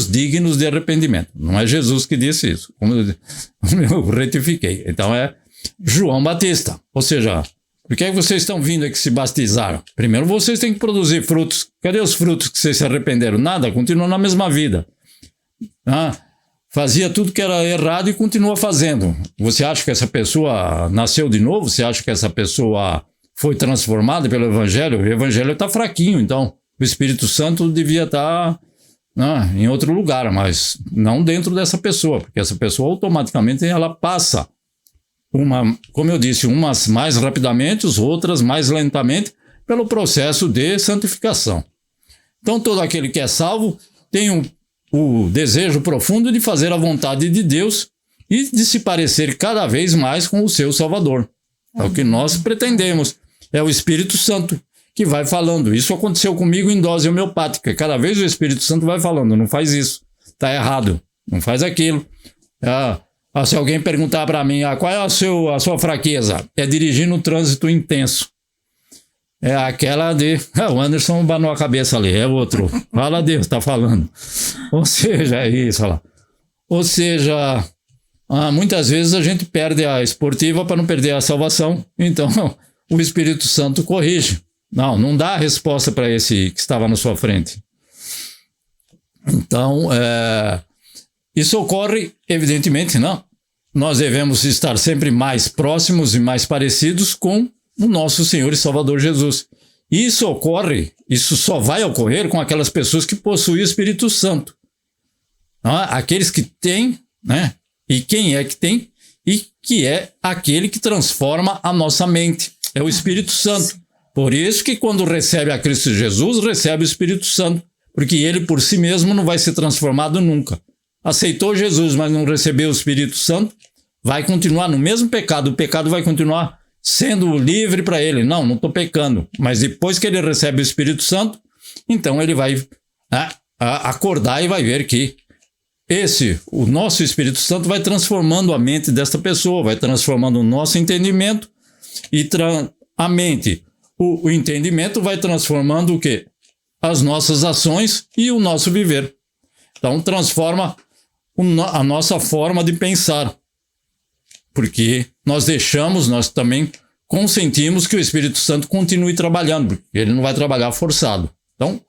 Speaker 1: dignos de arrependimento. Não é Jesus que disse isso, como eu retifiquei. Então é João Batista. Ou seja, por que vocês estão vindo aqui se batizaram? Primeiro vocês têm que produzir frutos. Cadê os frutos que vocês se arrependeram? Nada, continuam na mesma vida. Fazia tudo que era errado e continua fazendo. Você acha que essa pessoa nasceu de novo? Você acha que essa pessoa foi transformada pelo Evangelho? O Evangelho está fraquinho, então o Espírito Santo devia estar em outro lugar, mas não dentro dessa pessoa, porque essa pessoa automaticamente ela passa, como eu disse, umas mais rapidamente, outras mais lentamente, pelo processo de santificação. Então todo aquele que é salvo tem o desejo profundo de fazer a vontade de Deus e de se parecer cada vez mais com o seu Salvador. É o que nós pretendemos. É o Espírito Santo que vai falando. Isso aconteceu comigo em dose homeopática. Cada vez o Espírito Santo vai falando: não faz isso, está errado, não faz aquilo. Se alguém perguntar para mim, qual é a sua fraqueza? É dirigir no trânsito intenso. É aquela de... o Anderson banou a cabeça ali, é outro. Fala Deus, está falando. Ou seja, é isso lá. Ou seja, muitas vezes a gente perde a esportiva para não perder a salvação. Então, o Espírito Santo corrige. Não dá a resposta para esse que estava na sua frente. Então, isso ocorre, evidentemente, nós devemos estar sempre mais próximos e mais parecidos com o nosso Senhor e Salvador Jesus. Isso só vai ocorrer com aquelas pessoas que possuem o Espírito Santo. Aqueles que têm, e quem é que tem, e que é aquele que transforma a nossa mente. É o Espírito Santo. Por isso que quando recebe a Cristo Jesus, recebe o Espírito Santo, porque ele por si mesmo não vai ser transformado nunca. Aceitou Jesus, mas não recebeu o Espírito Santo, vai continuar no mesmo pecado. O pecado vai continuar sendo livre para ele. Não estou pecando. Mas depois que ele recebe o Espírito Santo, então ele vai acordar e vai ver que o nosso Espírito Santo vai transformando a mente desta pessoa, vai transformando o nosso entendimento e a mente. O entendimento vai transformando o quê? As nossas ações e o nosso viver. Então transforma a nossa forma de pensar. Porque nós também consentimos que o Espírito Santo continue trabalhando, porque ele não vai trabalhar forçado. Então,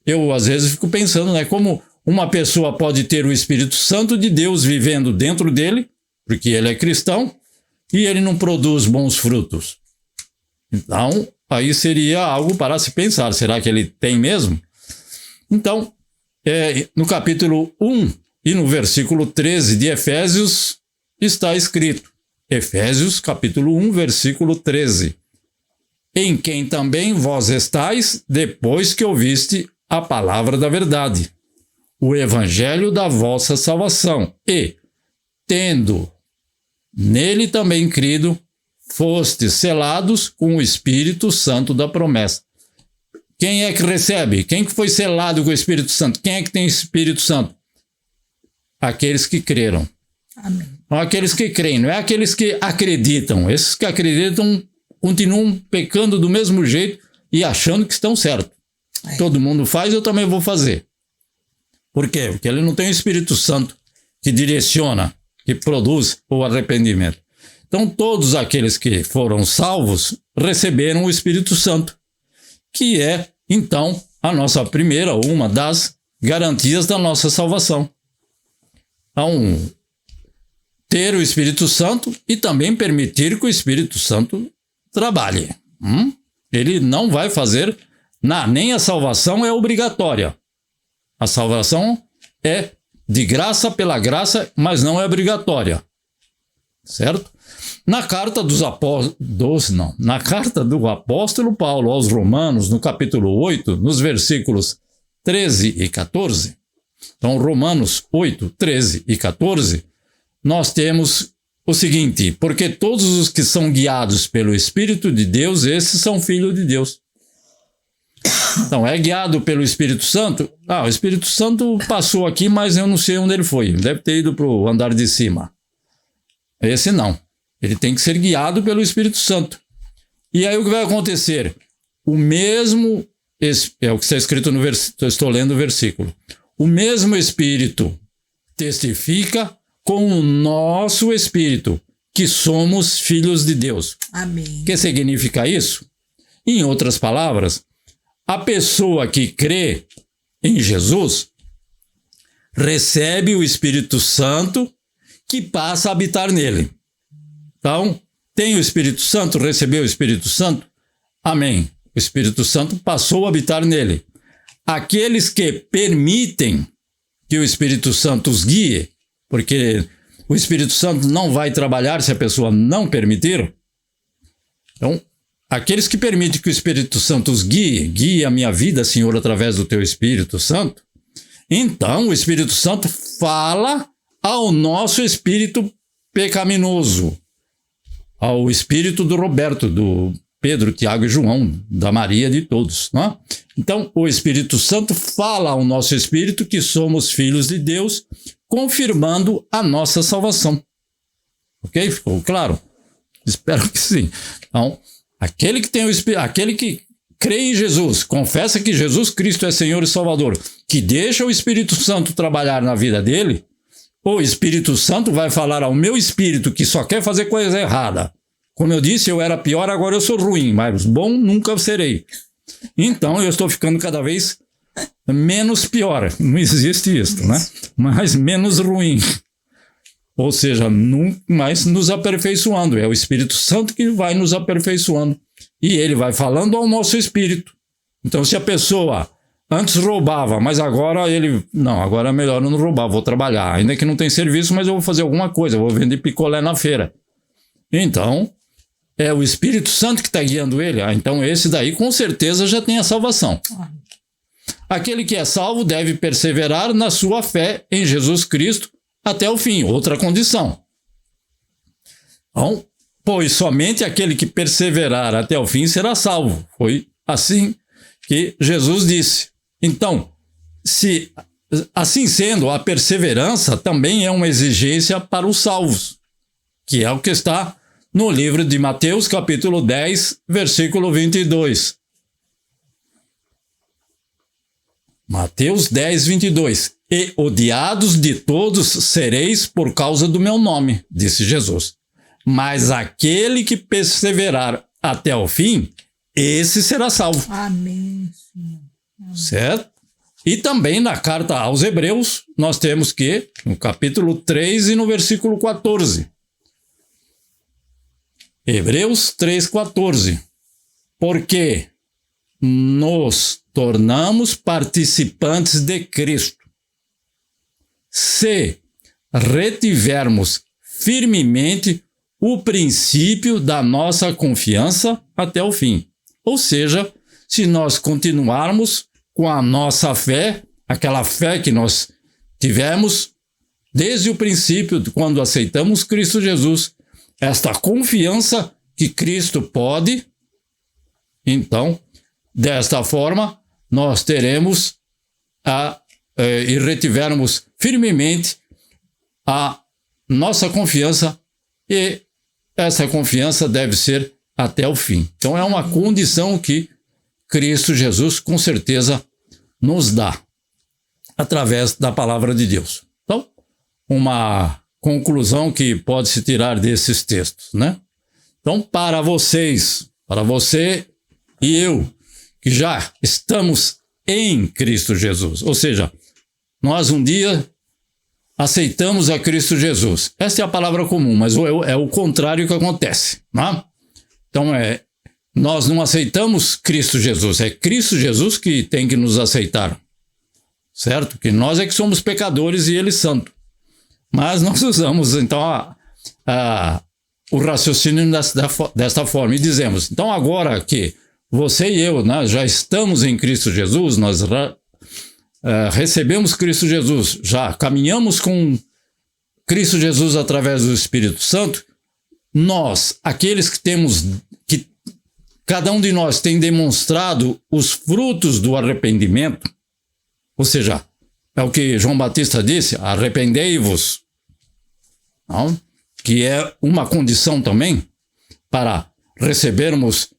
Speaker 1: eu às vezes fico pensando, como uma pessoa pode ter o Espírito Santo de Deus vivendo dentro dele, porque ele é cristão, e ele não produz bons frutos. Então, aí seria algo para se pensar. Será que ele tem mesmo? Então, no capítulo 1 e no versículo 13 de Efésios, está escrito, Efésios capítulo 1, versículo 13. Em quem também vós estáis, depois que ouviste a palavra da verdade, o evangelho da vossa salvação, e, tendo nele também crido, fostes selados com o Espírito Santo da promessa. Quem é que recebe? Quem que foi selado com o Espírito Santo? Quem é que tem o Espírito Santo? Aqueles que creram.
Speaker 2: Amém.
Speaker 1: Aqueles que creem, não é aqueles que acreditam. Esses que acreditam continuam pecando do mesmo jeito, e achando que estão certos. Todo mundo faz, eu também vou fazer. Por quê? Porque ele não tem o Espírito Santo que direciona, que produz o arrependimento. Então, todos aqueles que foram salvos receberam o Espírito Santo, que é, então, a nossa primeira, uma das garantias da nossa salvação. Então, ter o Espírito Santo e também permitir que o Espírito Santo trabalhe. Ele não vai fazer nem a salvação é obrigatória. A salvação é de graça pela graça, mas não é obrigatória. Certo? Na carta na carta do apóstolo Paulo aos Romanos, no capítulo 8, nos versículos 13 e 14. Então, Romanos 8, 13 e 14, nós temos o seguinte: porque todos os que são guiados pelo Espírito de Deus, esses são filhos de Deus. Então, é guiado pelo Espírito Santo? O Espírito Santo passou aqui, mas eu não sei onde ele foi. Deve ter ido para o andar de cima. Esse não. Ele tem que ser guiado pelo Espírito Santo. E aí o que vai acontecer? O mesmo, é o que está escrito no versículo, estou lendo o versículo. O mesmo Espírito testifica com o nosso Espírito que somos filhos de Deus.
Speaker 2: Amém.
Speaker 1: O que significa isso? Em outras palavras, a pessoa que crê em Jesus recebe o Espírito Santo que passa a habitar nele. Então, tem o Espírito Santo, recebeu o Espírito Santo? Amém. O Espírito Santo passou a habitar nele. Aqueles que permitem que o Espírito Santo os guie, porque o Espírito Santo não vai trabalhar se a pessoa não permitir. Então, aqueles que permitem que o Espírito Santo os guie a minha vida, Senhor, através do teu Espírito Santo. Então, o Espírito Santo fala ao nosso espírito pecaminoso, ao espírito do Roberto, do Pedro, Tiago e João, da Maria, de todos. Não é? Então, o Espírito Santo fala ao nosso espírito que somos filhos de Deus, confirmando a nossa salvação. Ok? Ficou claro? Espero que sim. Então, aquele que crê em Jesus, confessa que Jesus Cristo é Senhor e Salvador, que deixa o Espírito Santo trabalhar na vida dele, o Espírito Santo vai falar ao meu espírito que só quer fazer coisa errada. Como eu disse, eu era pior, agora eu sou ruim, mas bom nunca serei. Então eu estou ficando cada vez menos pior. Não existe isso, né? Mas menos ruim. Ou seja, mais nos aperfeiçoando. É o Espírito Santo que vai nos aperfeiçoando. E ele vai falando ao nosso espírito. Então, se a pessoa antes roubava, mas agora agora é melhor eu não roubar, vou trabalhar. Ainda que não tem serviço, mas eu vou fazer alguma coisa, eu vou vender picolé na feira. Então, é o Espírito Santo que está guiando ele. Então, esse daí com certeza já tem a salvação. Aquele que é salvo deve perseverar na sua fé em Jesus Cristo até o fim. Outra condição. Então, pois somente aquele que perseverar até o fim será salvo. Foi assim que Jesus disse. Então, se assim sendo, a perseverança também é uma exigência para os salvos, que é o que está no livro de Mateus, capítulo 10, versículo 22. Mateus 10, 22. E odiados de todos sereis por causa do meu nome, disse Jesus. Mas aquele que perseverar até o fim, esse será salvo.
Speaker 2: Amém, Senhor. Amém.
Speaker 1: Certo? E também na carta aos Hebreus, nós temos que, no capítulo 3 e no versículo 14. Hebreus 3,14. Porque nos tornamos participantes de Cristo, se retivermos firmemente o princípio da nossa confiança até o fim. Ou seja, se nós continuarmos com a nossa fé, aquela fé que nós tivemos desde o princípio, quando aceitamos Cristo Jesus, esta confiança que Cristo pode, então, desta forma, nós teremos e retivermos firmemente a nossa confiança, e essa confiança deve ser até o fim. Então, é uma condição que Cristo Jesus com certeza nos dá, através da palavra de Deus. Então, uma conclusão que pode se tirar desses textos, né? Então, para vocês, para você e eu, que já estamos em Cristo Jesus, ou seja, nós um dia aceitamos a Cristo Jesus. Essa é a palavra comum, mas é o contrário que acontece, né? Então, nós não aceitamos Cristo Jesus, é Cristo Jesus que tem que nos aceitar, certo? Que nós é que somos pecadores e Ele santo. Mas nós usamos, então, o raciocínio desta forma e dizemos, então agora que você e eu, né, já estamos em Cristo Jesus, nós recebemos Cristo Jesus, já caminhamos com Cristo Jesus através do Espírito Santo, nós, aqueles que cada um de nós tem demonstrado os frutos do arrependimento, ou seja, é o que João Batista disse, arrependei-vos, que é uma condição também para recebermos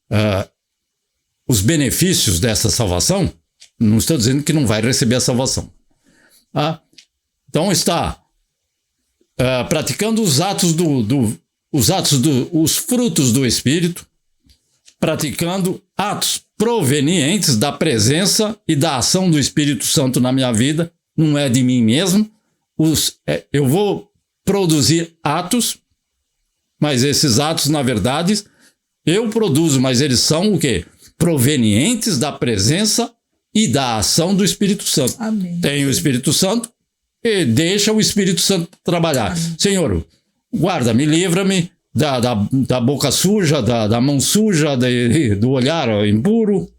Speaker 1: os benefícios dessa salvação. Não estou dizendo que não vai receber a salvação. Então está praticando os frutos do Espírito, praticando atos provenientes da presença e da ação do Espírito Santo na minha vida, não é de mim mesmo. Eu vou produzir atos, mas esses atos, na verdade, eu produzo, mas eles são o quê? Provenientes da presença e da ação do Espírito Santo.
Speaker 2: Amém.
Speaker 1: Tem o Espírito Santo e deixa o Espírito Santo trabalhar. Amém. Senhor, guarda-me, livra-me da boca suja, da mão suja, do olhar impuro.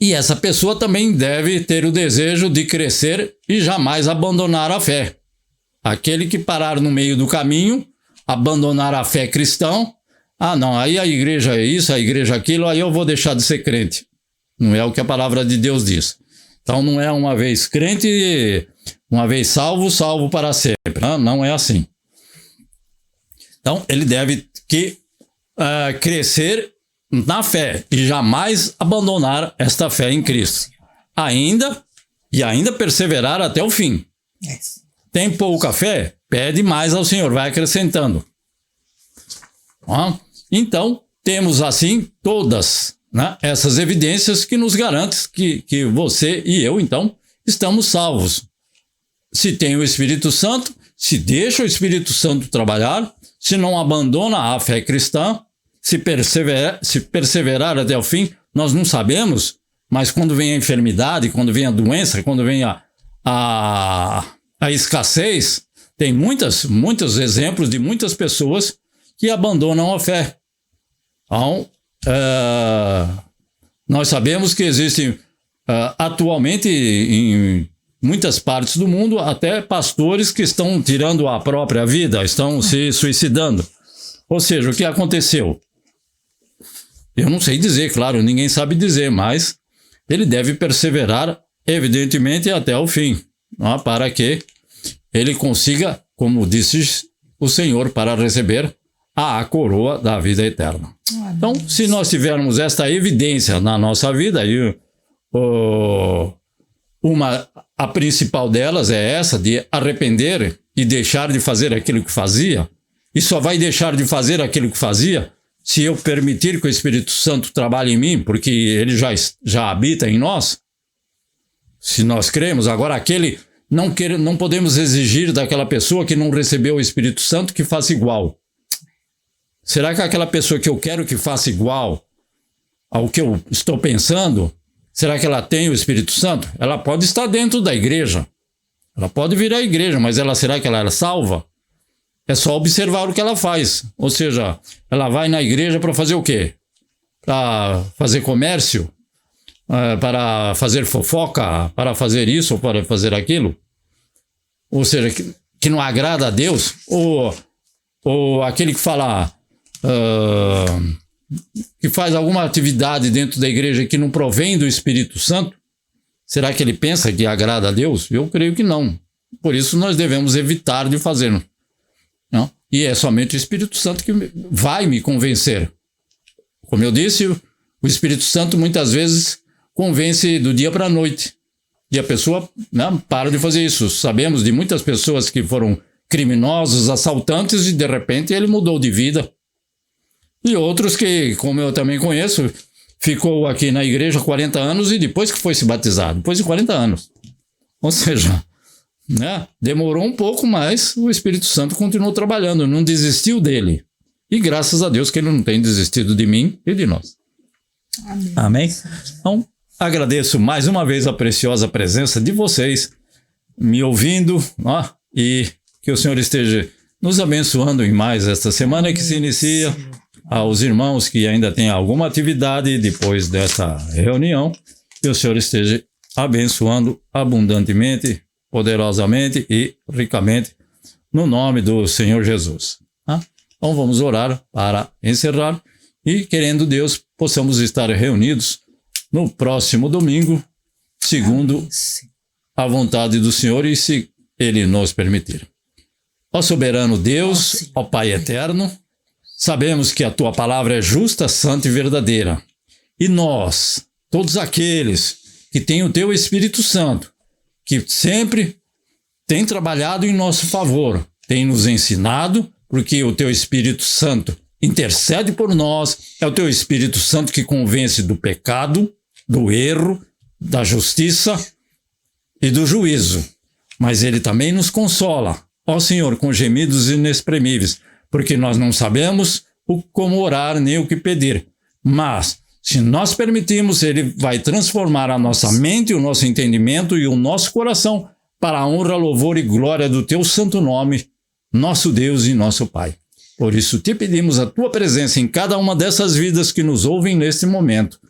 Speaker 1: E essa pessoa também deve ter o desejo de crescer e jamais abandonar a fé. Aquele que parar no meio do caminho, abandonar a fé cristã, não, aí a igreja é isso, a igreja é aquilo, aí eu vou deixar de ser crente. Não é o que a palavra de Deus diz. Então não é uma vez crente, uma vez salvo, salvo para sempre. Não é assim. Então ele deve crescer na fé e jamais abandonar esta fé em Cristo. Ainda perseverar até o fim.
Speaker 2: Yes.
Speaker 1: Tem pouca fé? Pede mais ao Senhor, vai acrescentando. Então, temos assim todas, né, essas evidências que nos garantem que você e eu, então, estamos salvos. Se tem o Espírito Santo, se deixa o Espírito Santo trabalhar, se não abandona a fé cristã, se perseverar até o fim, nós não sabemos, mas quando vem a enfermidade, quando vem a doença, quando vem a escassez, tem muitos exemplos de muitas pessoas que abandonam a fé. Então, nós sabemos que existem atualmente em muitas partes do mundo até pastores que estão tirando a própria vida, estão se suicidando. Ou seja, o que aconteceu? Eu não sei dizer, claro, ninguém sabe dizer, mas ele deve perseverar, evidentemente, até o fim, para que ele consiga, como disse o Senhor, para receber a coroa da vida eterna. Então, se nós tivermos esta evidência na nossa vida, a principal delas é essa, de arrepender e deixar de fazer aquilo que fazia, e só vai deixar de fazer aquilo que fazia se eu permitir que o Espírito Santo trabalhe em mim, porque ele já habita em nós. Se nós cremos, agora não podemos exigir daquela pessoa que não recebeu o Espírito Santo que faça igual. Será que aquela pessoa que eu quero que faça igual ao que eu estou pensando, será que ela tem o Espírito Santo? Ela pode estar dentro da igreja, ela pode vir à igreja, mas será que ela é salva? É só observar o que ela faz. Ou seja, ela vai na igreja para fazer o quê? Para fazer comércio? Para fazer fofoca? Para fazer isso ou para fazer aquilo? Ou seja, que não agrada a Deus? Ou aquele que fala... que faz alguma atividade dentro da igreja que não provém do Espírito Santo? Será que ele pensa que agrada a Deus? Eu creio que não. Por isso nós devemos evitar de fazer. Não? E é somente o Espírito Santo que vai me convencer. Como eu disse, O Espírito Santo muitas vezes convence do dia para a noite. E a pessoa para de fazer isso. Sabemos de muitas pessoas que foram criminosos, assaltantes, e de repente ele mudou de vida. E outros que, como eu também conheço, ficou aqui na igreja 40 anos e depois que foi se batizado, depois de 40 anos. Ou seja, demorou um pouco, mas o Espírito Santo continuou trabalhando, não desistiu dele. E graças a Deus que ele não tem desistido de mim e de nós.
Speaker 2: Amém.
Speaker 1: Amém? Então, agradeço mais uma vez a preciosa presença de vocês, me ouvindo, e que o Senhor esteja nos abençoando em mais esta semana que se inicia. Aos irmãos que ainda têm alguma atividade depois dessa reunião, que o Senhor esteja abençoando abundantemente, poderosamente e ricamente, no nome do Senhor Jesus. Então vamos orar para encerrar e, querendo Deus, possamos estar reunidos no próximo domingo, segundo a vontade do Senhor e se Ele nos permitir. Ó soberano Deus, ó Pai eterno, sabemos que a Tua palavra é justa, santa e verdadeira. E nós, todos aqueles que têm o Teu Espírito Santo, que sempre tem trabalhado em nosso favor, tem nos ensinado, porque o Teu Espírito Santo intercede por nós, é o Teu Espírito Santo que convence do pecado, do erro, da justiça e do juízo. Mas Ele também nos consola, ó Senhor, com gemidos inexprimíveis, porque nós não sabemos como orar nem o que pedir. Mas, se nós permitirmos, Ele vai transformar a nossa mente, o nosso entendimento e o nosso coração para a honra, louvor e glória do Teu santo nome, nosso Deus e nosso Pai. Por isso te pedimos a Tua presença em cada uma dessas vidas que nos ouvem neste momento.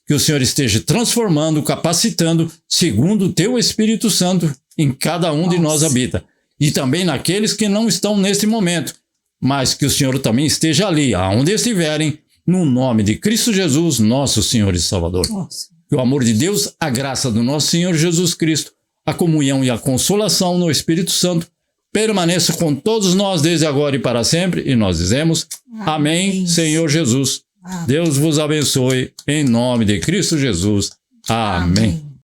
Speaker 1: Que o Senhor esteja transformando, capacitando, segundo o Teu Espírito Santo, em cada um de nós habita. E também naqueles que não estão neste momento, mas que o Senhor também esteja ali, aonde estiverem, no nome de Cristo Jesus, nosso Senhor e Salvador. Que o amor de Deus, a graça do nosso Senhor Jesus Cristo, a comunhão e a consolação no Espírito Santo, permaneça com todos nós desde agora e para sempre. E nós dizemos, amém, Senhor Jesus. Deus vos abençoe, em nome de Cristo Jesus. Amém.